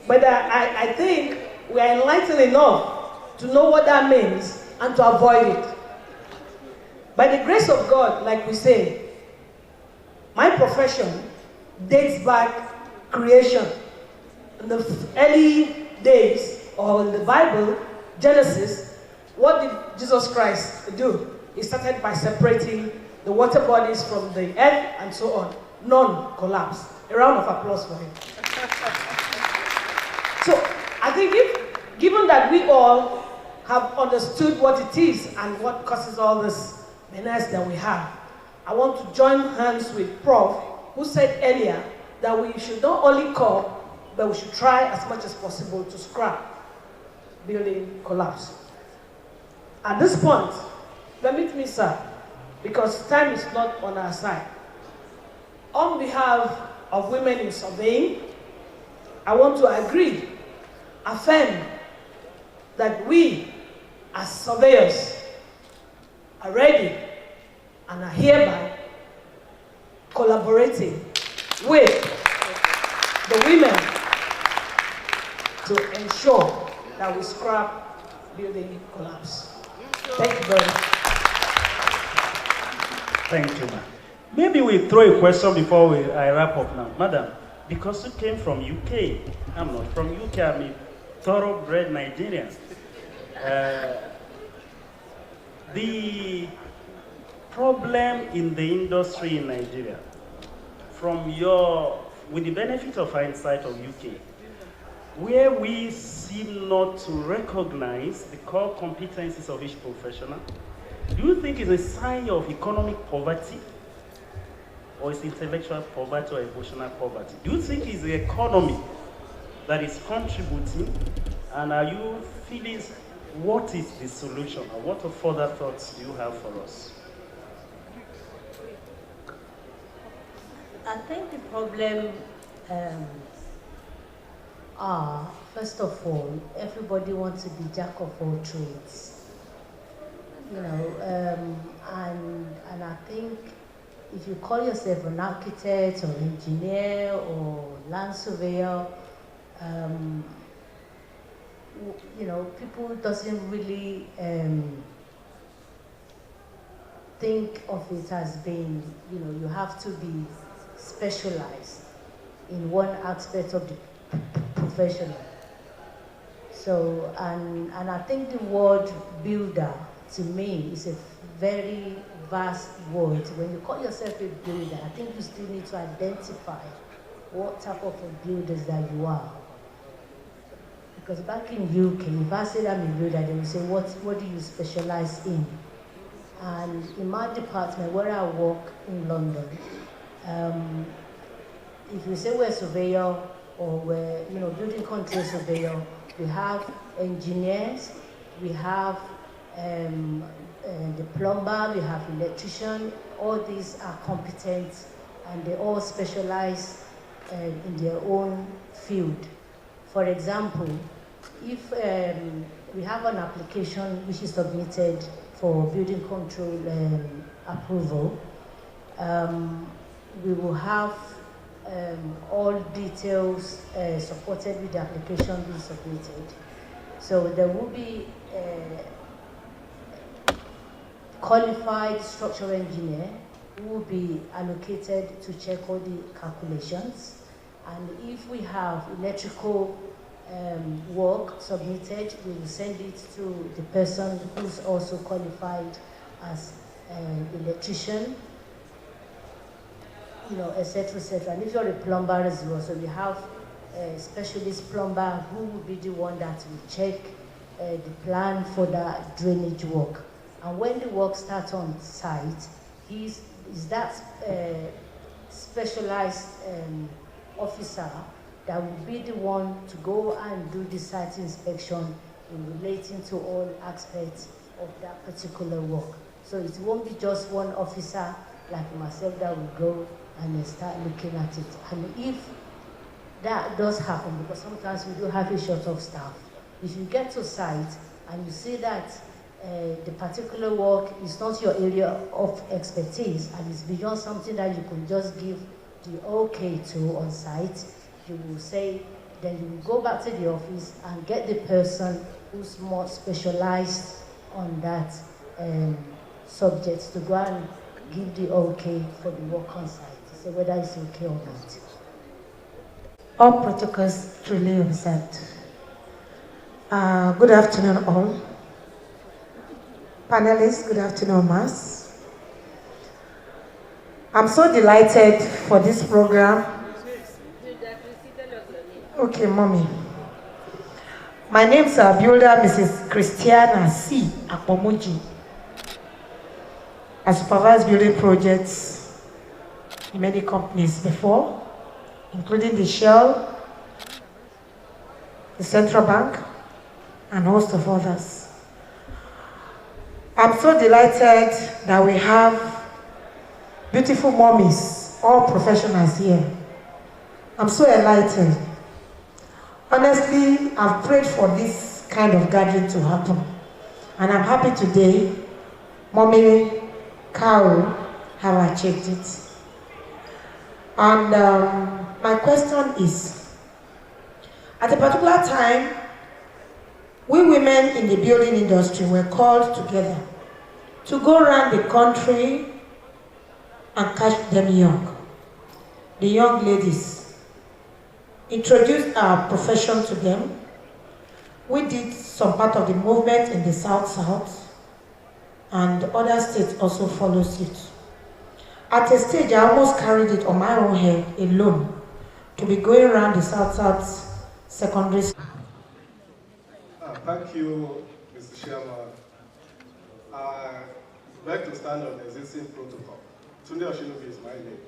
But I think we are enlightened enough to know what that means and to avoid it. By the grace of God, like we say, my profession dates back creation. In the early days, or in the Bible, Genesis, what did Jesus Christ do? He started by separating the water bodies from the earth and so on. None collapsed. A round of applause for him. So I think given that we all have understood what it is and what causes all this menace that we have, I want to join hands with Prof, who said earlier that we should not only call, but we should try as much as possible to scrap building collapse. At this point, permit me, sir, because time is not on our side. On behalf of women in surveying, I want to affirm that we, as surveyors, are ready and are hereby collaborating with the women to ensure that we scrap building collapse. Thank you very much. Thank you, ma'am. Maybe we throw a question before I wrap up now. Madam, because you came from UK, I'm not from UK, I'm a thoroughbred Nigerian. The problem in the industry in Nigeria, with the benefit of hindsight of UK, where we seem not to recognize the core competencies of each professional, do you think it's a sign of economic poverty, or is intellectual poverty or emotional poverty? Do you think it's the economy that is contributing, and are you feeling what is the solution, or what further thoughts do you have for us? I think the problem are, first of all, everybody wants to be jack of all trades. You know, and I think if you call yourself an architect or engineer or land surveyor, you know, people doesn't really think of it as being, you know, you have to be specialized in one aspect of the profession. So, and I think the word builder, to me, is a very vast word. When you call yourself a builder, I think you still need to identify what type of a builders that you are. Because back in UK, if I say I'm a builder, they will say, what do you specialize in? And in my department, where I work in London, if you say we're a surveyor or we're, you know, building control surveyor, we have engineers, we have the plumber, we have electrician. All these are competent and they all specialize in their own field. For example, if we have an application which is submitted for building control approval, we will have all details supported with the application being submitted. So there will be qualified structural engineer who will be allocated to check all the calculations. And if we have electrical work submitted, we will send it to the person who's also qualified as an electrician, you know, etc., etc. And if you're a plumber as well, so we have a specialist plumber who will be the one that will check the plan for the drainage work. And when the work starts on site, is that specialized officer that will be the one to go and do the site inspection in relating to all aspects of that particular work. So it won't be just one officer like myself that will go and start looking at it. And if that does happen, because sometimes we do have a short of staff, if you get to site and you see that the particular work is not your area of expertise and it's beyond something that you can just give the okay to on site, you will say, then you will go back to the office and get the person who's more specialized on that subject to go and give the okay for the work on site, so whether it's okay or not. All protocols truly observed. Good afternoon all. Panelists, good afternoon, Mass. I'm so delighted for this program. Okay, Mommy. My name is builder Mrs. Christiana C. Apwbn. I supervise building projects in many companies before, including the Shell, the Central Bank, and a host of others. I'm so delighted that we have beautiful mommies, all professionals here. I'm so enlightened. Honestly, I've prayed for this kind of gathering to happen. And I'm happy today, Mommy Kao have achieved it. And my question is, at a particular time, we women in the building industry were called together to go around the country and catch them young. The young ladies, introduce our profession to them. We did some part of the movement in the South, and other states also followed suit. At a stage, I almost carried it on my own head alone to be going around the South secondary school. Thank you, Mr. Chairman. I'd like to stand on the existing protocol. Tunde Oshinobi is my name.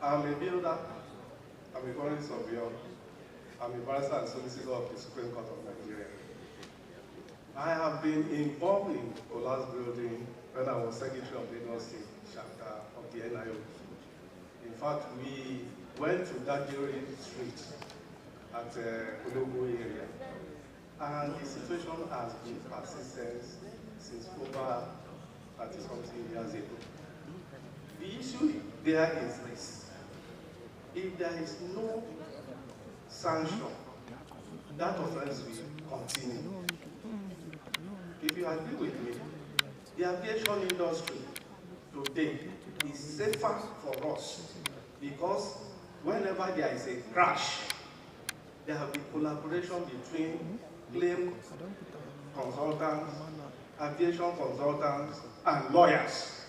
I'm a builder, I'm a foreign surveyor, I'm a barrister and solicitor of the Supreme Court of Nigeria. I have been involved in collapse building when I was Secretary of the Lagos State chapter of the NIO. In fact, we went to Dajiri Street at Ologbo area, and the situation has been persistent since over 30-something years ago. The issue there is this: if there is no sanction, that offense will continue. If you agree with me, the aviation industry today is safer for us because whenever there is a crash, there will be collaboration between claim consultants, aviation consultants, and lawyers.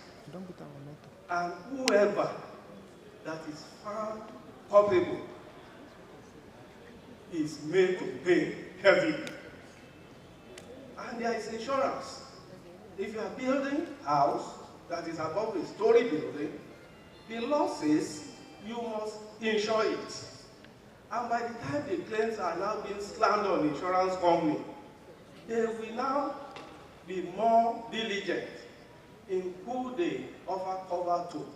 And whoever that is found culpable is made to pay heavily. And there is insurance. If you are building a house that is above a story building, the law says you must insure it. And by the time the claims are now being slammed on the insurance company, they will now be more diligent in who they offer cover to.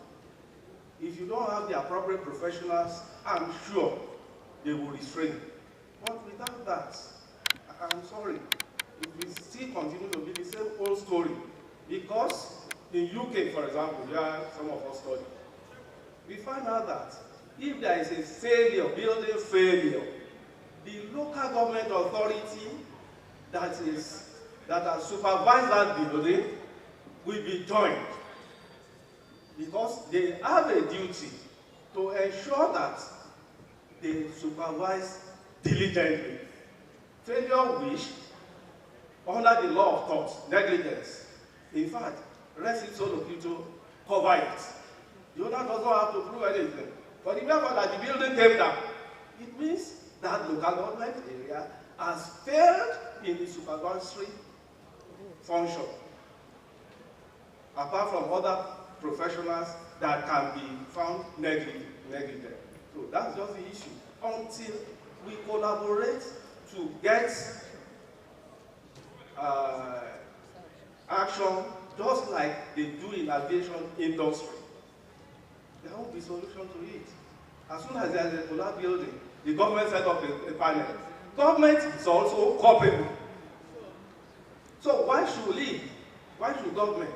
If you don't have the appropriate professionals, I'm sure they will restrain. But without that, I'm sorry, it will still continue to be the same old story. Because in UK, for example, where some of us study, we find out that if there is a failure, building failure, the local government authority that has supervised that building will be joined, because they have a duty to ensure that they supervise diligently. Failure which, under the law of tort, negligence, in fact, res ipsa loquitur cover it. The owner doesn't have to prove anything. But the fact that the building came down, it means that local government area has failed in the supervisory function, apart from other professionals that can be found negligent. So that's just the issue. Until we collaborate to get action just like they do in aviation industry, there won't be solution to it. As soon as there is a collapse building, the government set up a panel. Government is also culpable. So why should government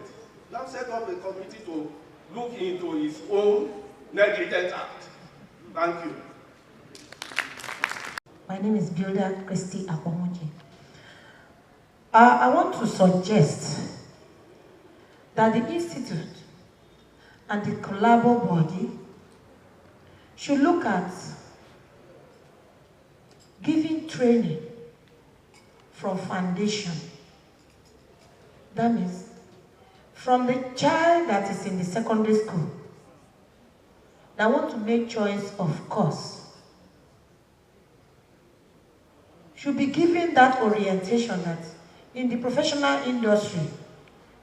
now set up a committee to look into its own negligent act? Thank you. My name is Builder Christy Apwbn. I want to suggest that the Institute and the collabo body should look at giving training from foundation. That means from the child that is in the secondary school that want to make choice of course should be given that orientation that in the professional industry,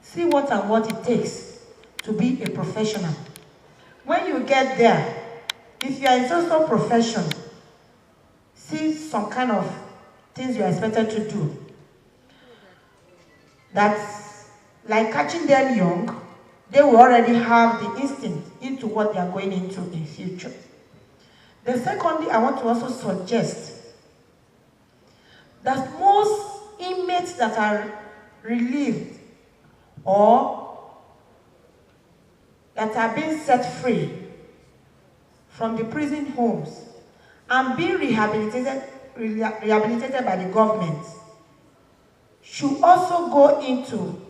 see what and what it takes to be a professional. When you get there, if you are in social profession, see some kind of things you are expected to do. That's like catching them young, they will already have the instinct into what they are going into in future. Then secondly, I want to also suggest that most inmates that are relieved or that are being set free from the prison homes and being rehabilitated by the government should also go into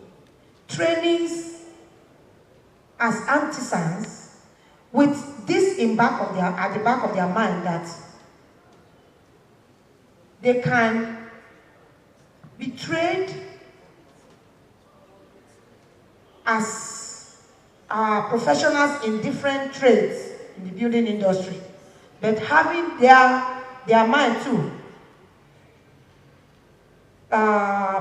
trainings as artisans with this at the back of their mind that they can be trained as professionals in different trades in the building industry, but having their mind too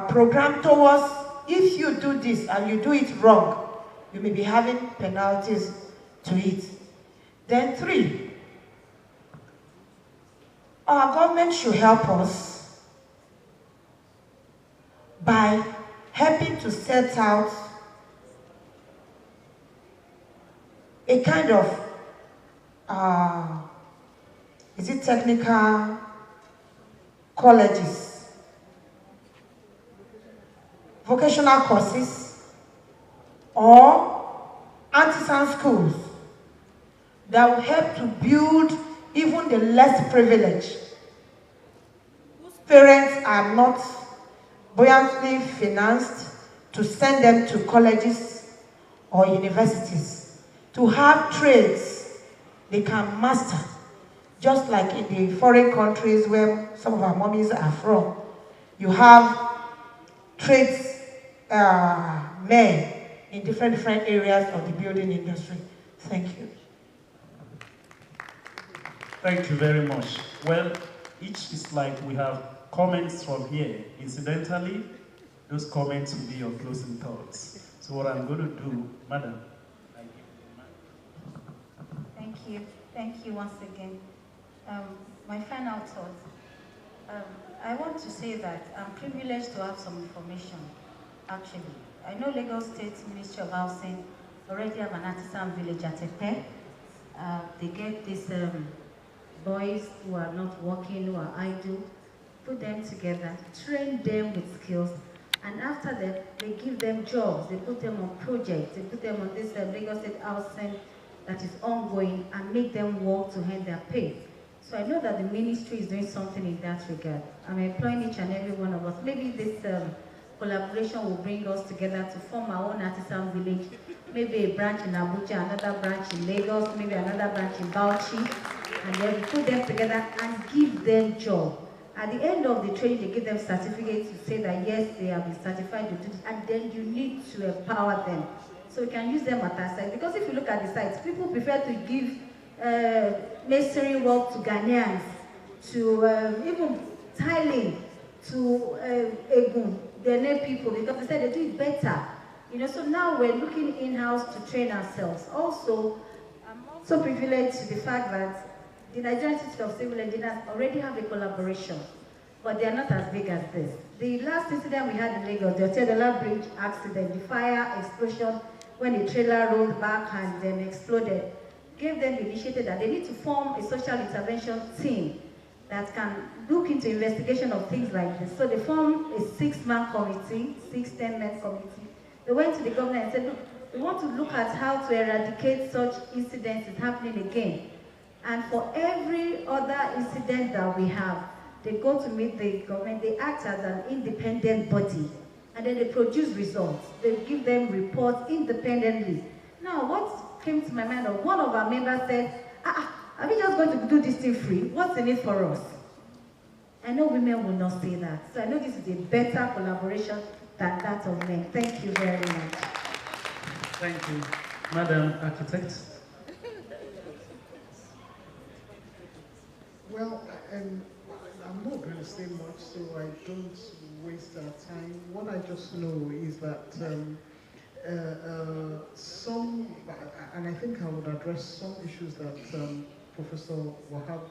programmed towards, if you do this and you do it wrong, you may be having penalties to it. Then 3, our government should help us by helping to set out a kind of, is it technical colleges, vocational courses, or artisan schools that will help to build even the less privileged, whose parents are not buoyantly financed to send them to colleges or universities, to have trades they can master, just like in the foreign countries where some of our mummies are from. You have trades men in different areas of the building industry. Thank you. Thank you very much. Well, each is like we have comments from here. Incidentally, those comments will be your closing thoughts. So what I'm going to do, Madam. Thank you once again. My final thought. I want to say that I'm privileged to have some information, actually. I know Lagos State Ministry of Housing already have an artisan village at Epe. They get these boys who are not working, who are idle, put them together, train them with skills, and after that, they give them jobs, they put them on projects, they put them on this Lagos State Housing that is ongoing and make them work to earn their pay. So I know that the ministry is doing something in that regard. I'm employing each and every one of us. Maybe this collaboration will bring us together to form our own artisan village. Maybe a branch in Abuja, another branch in Lagos, maybe another branch in Bauchi, and then put them together and give them job. At the end of the training, they give them certificates to say that yes, they have been certified to do this, and then you need to empower them. So we can use them at our site. Because if you look at the sites, people prefer to give masonry work to Ghanaians, to even tiling to Egun, their people, because they said they do it better. You know, so now we're looking in-house to train ourselves. Also, I'm also privileged to the fact that the Nigerian Institute of Civil Engineers already have a collaboration, but they are not as big as this. The last incident we had in Lagos, the Otedola Bridge accident, the fire explosion, when a trailer rolled back and then exploded, gave them the initiative that they need to form a social intervention team that can look into investigation of things like this. So they formed a 6-man committee, 10-man committee. They went to the government and said, look, we want to look at how to eradicate such incidents happening again. And for every other incident that we have, they go to meet the government, they act as an independent body, and then they produce results. They give them reports independently. Now, what came to my mind, one of our members said, are we just going to do this thing free? What's in it for us? I know women will not say that. So I know this is a better collaboration than that of men. Thank you very much. Thank you. Madam Architect. Well, I'm not going to say much, so I don't waste our time. What I just know is that and I think I would address some issues that Professor Wahab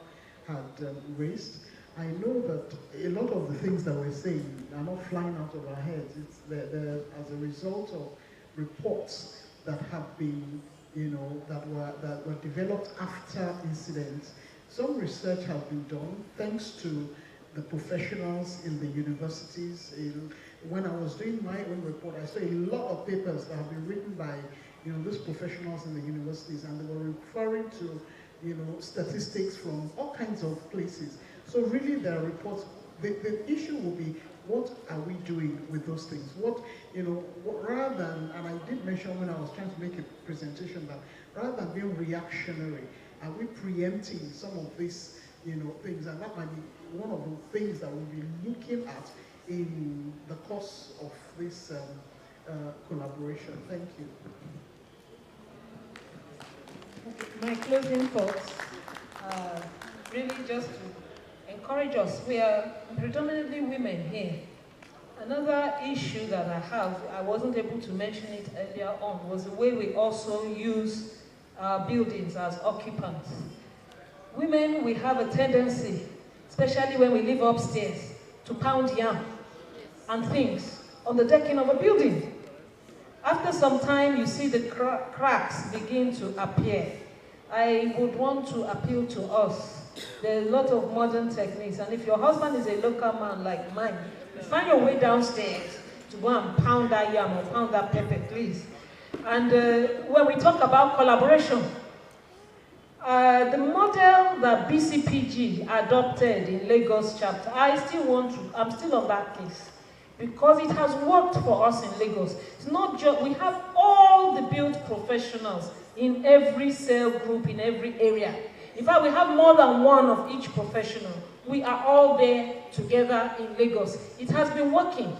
had raised. I know that a lot of the things that we're saying are not flying out of our heads. It's as a result of reports that have been, that were developed after incidents. Some research has been done thanks to the professionals in the universities. When I was doing my own report, I saw a lot of papers that have been written by these professionals in the universities, and they were referring to statistics from all kinds of places. So really there are reports. The issue will be, what are we doing with those things? Rather than, and I did mention when I was trying to make a presentation that rather than being reactionary, are we preempting some of these things? And that might be one of the things that we'll be looking at in the course of this collaboration. Thank you. My closing thoughts are really just to encourage us. We are predominantly women here. Another issue that I have, I wasn't able to mention it earlier on, was the way we also use our buildings as occupants. Women, we have a tendency, especially when we live upstairs, to pound yam and things on the decking of a building. After some time, you see the cracks begin to appear. I would want to appeal to us. There are a lot of modern techniques, and if your husband is a local man like mine, you find your way downstairs to go and pound that yam or pound that pepper, please. And when we talk about collaboration, the model that BCPG adopted in Lagos chapter, I'm still on that case, because it has worked for us in Lagos. It's not just, we have all the build professionals in every cell group, in every area. In fact, we have more than one of each professional. We are all there together in Lagos. It has been working.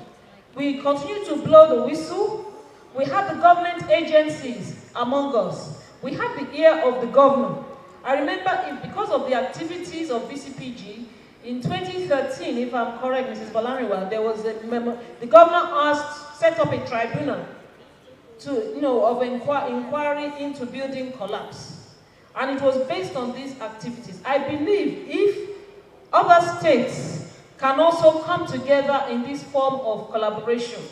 We continue to blow the whistle. We have the government agencies among us. We have the ear of the governor. I remember because of the activities of BCPG, in 2013, if I'm correct, Mrs. Balariwa, there was the governor set up a tribunal of inquiry into building collapse. And it was based on these activities. I believe if other states can also come together in this form of collaboration,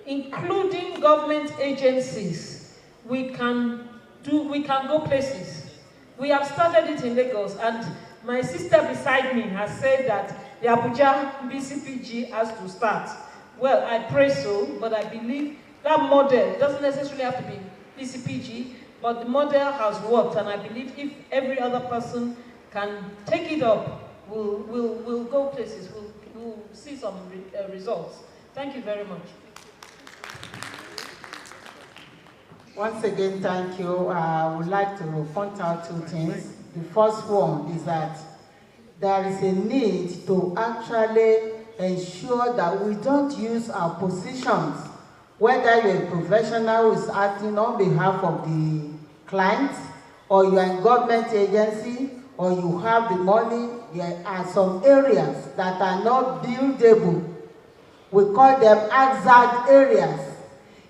including government agencies, we can go places. We have started it in Lagos, and my sister beside me has said that the Abuja BCPG has to start. Well, I pray so, but I believe that model doesn't necessarily have to be BCPG, but the model has worked, and I believe if every other person can take it up, we'll go places, we'll see some results. Thank you very much. Once again, thank you. I would like to point out two things. The first one is that there is a need to actually ensure that we don't use our positions, whether you're a professional who is acting on behalf of the client, or you are in government agency, or you have the money. There are some areas that are not buildable. We call them hazard areas.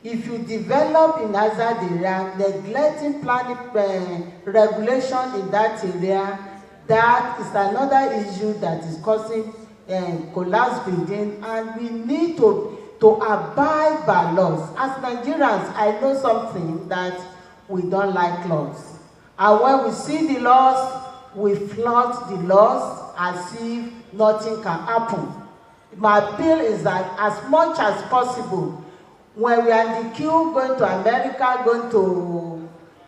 If you develop in hazard area, neglecting planning regulation in that area, that is another issue that is causing collapse building, and we need to abide by laws. As Nigerians, I know something that we don't like laws. And when we see the laws, we flout the laws as if nothing can happen. My appeal is that as much as possible, when we are in the queue going to America,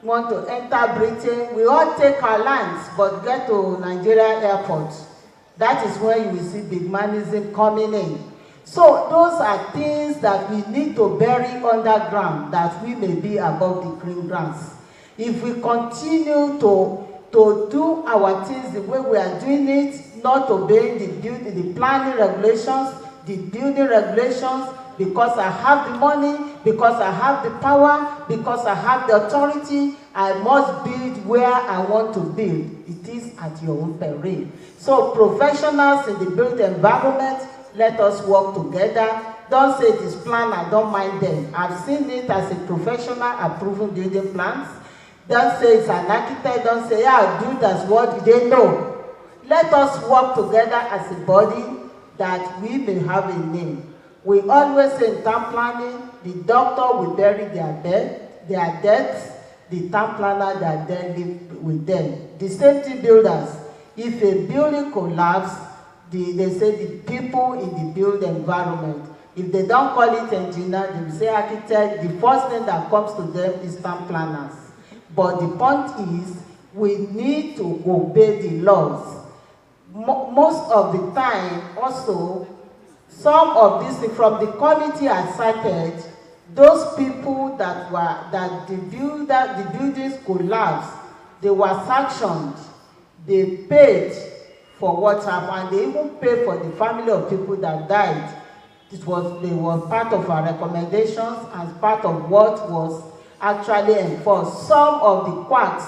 want to enter Britain, we all take our lines, but get to Nigeria airport. That is where you will see big manism coming in. So those are things that we need to bury underground, that we may be above the green grass. If we continue to do our things the way we are doing it, not obeying the planning regulations, the building regulations, because I have the money, because I have the power, because I have the authority, I must build where I want to build. It is at your own peril. So professionals in the built environment, let us work together. Don't say it is planned, I don't mind them. I've seen it as a professional approving building plans. Don't say it's an architect, don't say, yeah, do that's what they know. Let us work together as a body that we may have a name. We always say in town planning, the doctor will bury their deaths, the town planner that then live with them. The safety builders, if a building collapses, they say the people in the built environment. If they don't call it engineer, they will say architect. The first thing that comes to them is town planners. But the point is, we need to obey the laws. Most of the time, also, some of these from the committee I cited, those people that the buildings collapsed, they were sanctioned. They paid for what happened, and they even paid for the family of people that died. They were part of our recommendations and part of what was actually enforced. Some of the quacks,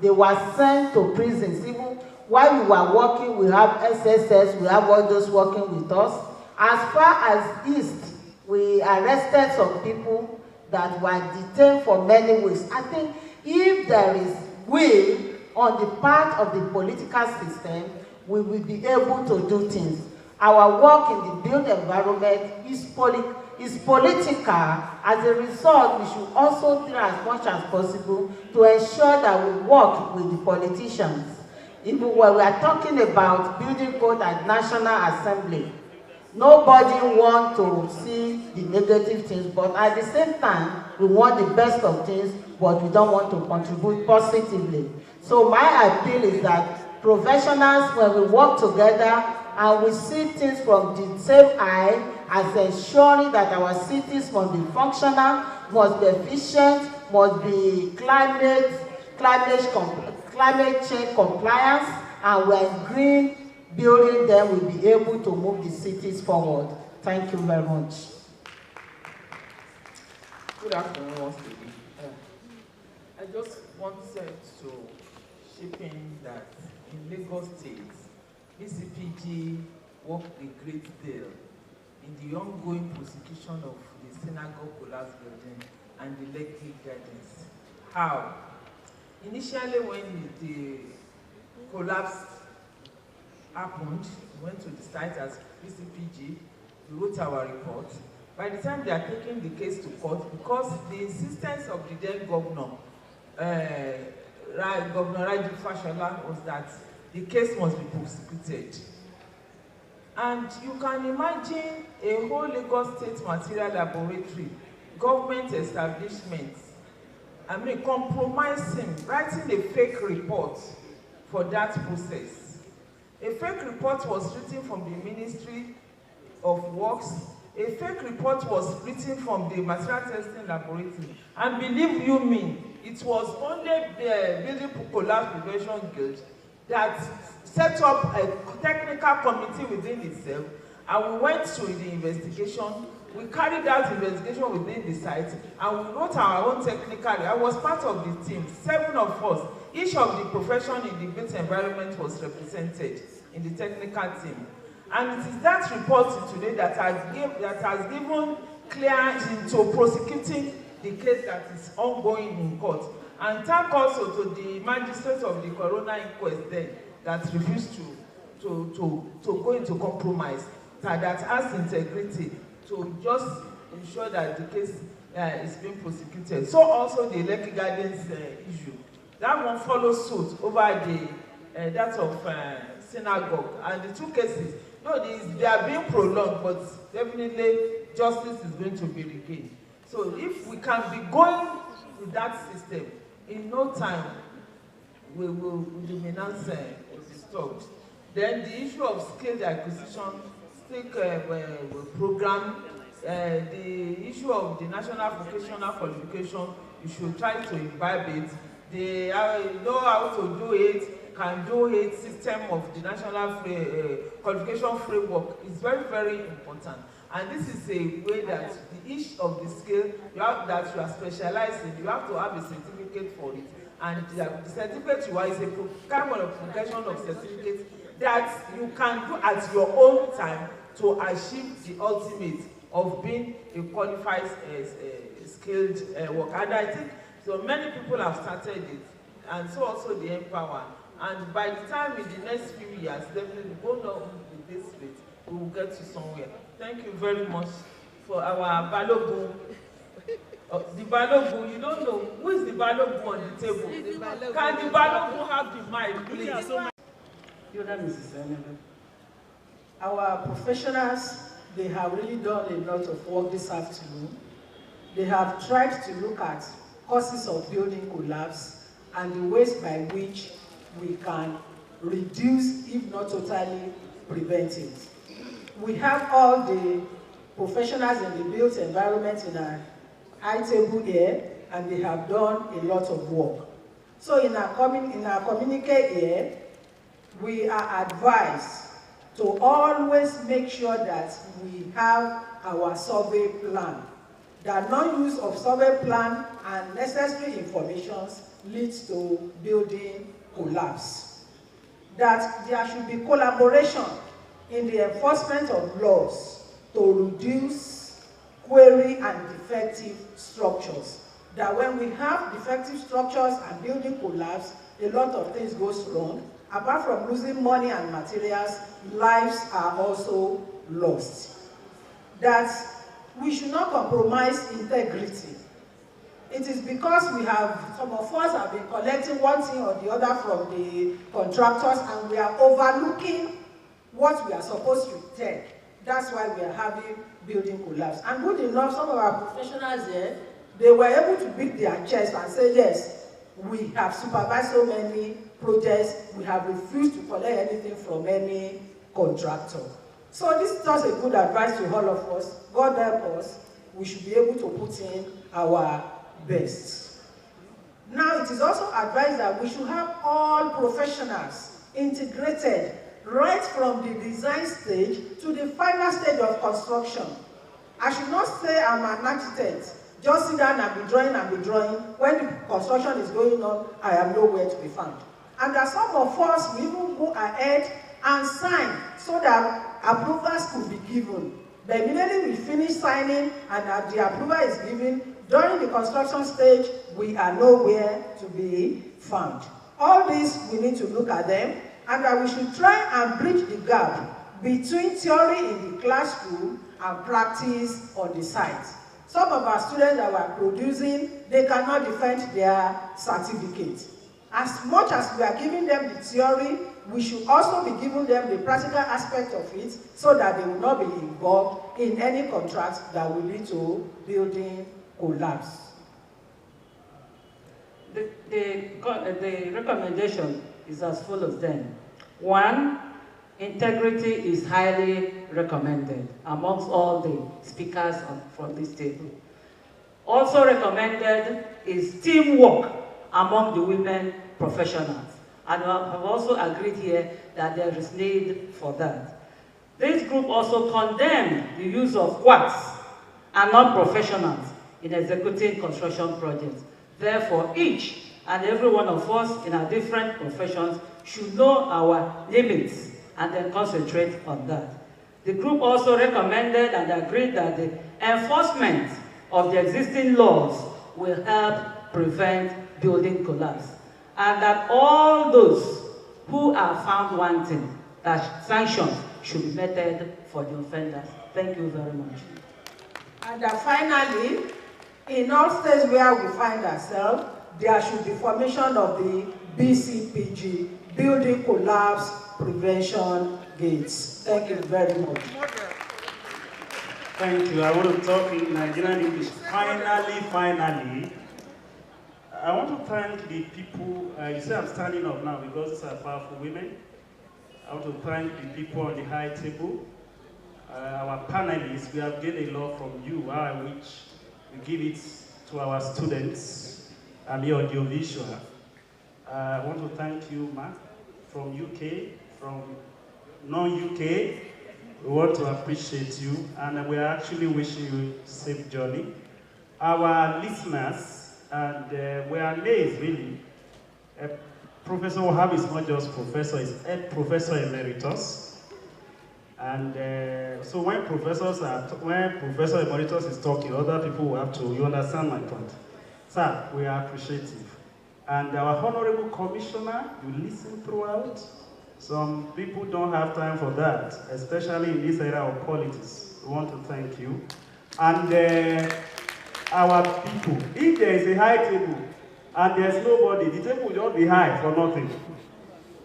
they were sent to prisons. Even while we were working, we have SSS, we have all those working with us. As far as East, we arrested some people that were detained for many weeks. I think if there is will on the part of the political system, we will be able to do things. Our work in the built environment is political. As a result, we should also try as much as possible to ensure that we work with the politicians. Even when we are talking about building code at National Assembly, nobody wants to see the negative things, but at the same time, we want the best of things, but we don't want to contribute positively. So my appeal is that professionals, when we work together and we see things from the same eye, as ensuring that our cities must be functional, must be efficient, must be climate change compliance, and when green building them will be able to move the cities forward. Thank you very much. Good afternoon once again. I just wanted to chip in that in Lagos State, BCPG worked a great deal in the ongoing prosecution of the synagogue collapse building and the Lekki Gardens. How? Initially, when the collapse happened, we went to the site as BCPG, we wrote our report. By the time they are taking the case to court, because the insistence of the then governor, Governor Raji Fashola, was that the case must be prosecuted. And you can imagine a whole Lagos State material laboratory, government establishments, compromising, writing a fake report for that process. A fake report was written from the Ministry of Works. A fake report was written from the material testing laboratory. And believe you me, it was only the Building Collapse Prevention Guild that set up a technical committee within itself, and we went to the investigation. We carried out investigation within the site, and we wrote our own technical. I was part of the team, 7 of us. Each of the profession in the built environment was represented in the technical team. And it is that report today that has given clearance into prosecuting the case that is ongoing in court. And thank also to the magistrate of the coroner inquest then that refused to go into compromise, that has integrity to just ensure that the case is being prosecuted. So also the Lekki Gardens issue. That one follows suit over the that of synagogue. And the two cases, no, they are being prolonged, but definitely justice is going to be regained. So if we can be going with that system, in no time, the menace will be stopped. Then the issue of skilled acquisition, program, the issue of the national vocational qualification, you should try to imbibe it. They know how to do it, can do it. System of the national qualification framework is very, very important. And this is a way that each of the skill that you are specialized in, you have to have a certificate for it. And the certificate you are is a kind of progression of certificate that you can do at your own time to achieve the ultimate of being a qualified skilled worker. And I think so many people have started it, and so also the Empower. And by the time in the next few years, definitely go down with this rate, we will get to somewhere. Thank you very much for our Balogun. The Balogun, you don't know who is the Balogun on the table. Can the Balogun have the mic, please? Our professionals, they have really done a lot of work this afternoon. They have tried to look at causes of building collapse and the ways by which we can reduce, if not totally, prevent it. We have all the professionals in the built environment in our high table here, and they have done a lot of work. So in our communique here, we are advised to always make sure that we have our survey plan. That non-use of survey plan and necessary information leads to building collapse. That there should be collaboration in the enforcement of laws to reduce query and defective structures. That when we have defective structures and building collapse, a lot of things goes wrong. Apart from losing money and materials, lives are also lost. That we should not compromise integrity. It is because some of us have been collecting one thing or the other from the contractors, and we are overlooking what we are supposed to take. That's why we are having building collapse. And good enough, some of our professionals here, they were able to beat their chest and say, yes, we have supervised so many projects, we have refused to collect anything from any contractor. So this is just a good advice to all of us. God help us, we should be able to put in our best. Now it is also advised that we should have all professionals integrated right from the design stage to the final stage of construction. I should not say I'm an architect, just sit down and be drawing and be drawing. When the construction is going on, I am nowhere to be found. And that some of us will even go ahead and sign so that approvals could be given. But immediately we finish signing and that the approval is given, during the construction stage, we are nowhere to be found. All these, we need to look at them, and that we should try and bridge the gap between theory in the classroom and practice on the site. Some of our students that we are producing, they cannot defend their certificate. As much as we are giving them the theory, we should also be giving them the practical aspect of it so that they will not be involved in any contract that will lead to building collapse. The recommendation is as follows then. 1, integrity is highly recommended amongst all the speakers from this table. Also recommended is teamwork among the women professionals. And I've also agreed here that there is need for that. This group also condemned the use of quacks and non-professionals in executing construction projects. Therefore, each and every one of us in our different professions should know our limits and then concentrate on that. The group also recommended and agreed that the enforcement of the existing laws will help prevent building collapse, and that all those who are found wanting, that sanctions should be meted for the offenders. Thank you very much. And finally, in all states where we find ourselves, there should be formation of the BCPG, Building Collapse Prevention Gates. Thank you very much. Thank you. I want to talk in Nigerian English. Finally, I want to thank the people. You see I'm standing up now because these are powerful women. I want to thank the people on the high table, our panelists. We have gained a lot from you, which we give it to our students. I'm here audiovisual. I want to thank you, Mark, from UK, from non-UK. We want to appreciate you, and we are actually wishing you a safe journey. Our listeners, and we are amazed, really. Professor Wahab is not just professor, he's head professor emeritus. And so when Professor Emeritus is talking, other people will have to, you understand my point. Sir, we are appreciative. And our Honorable Commissioner, you listen throughout. Some people don't have time for that, especially in this area of politics. We want to thank you. And our people, if there is a high table and there's nobody, the table will just be high for nothing.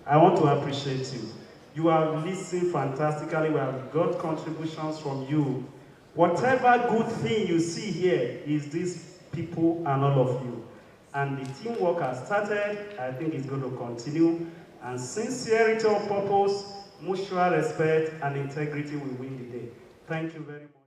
I want to appreciate you. You have listened fantastically. We have got contributions from you. Whatever good thing you see here is these people and all of you. And the teamwork has started. I think it's going to continue. And sincerity of purpose, mutual respect, and integrity will win the day. Thank you very much.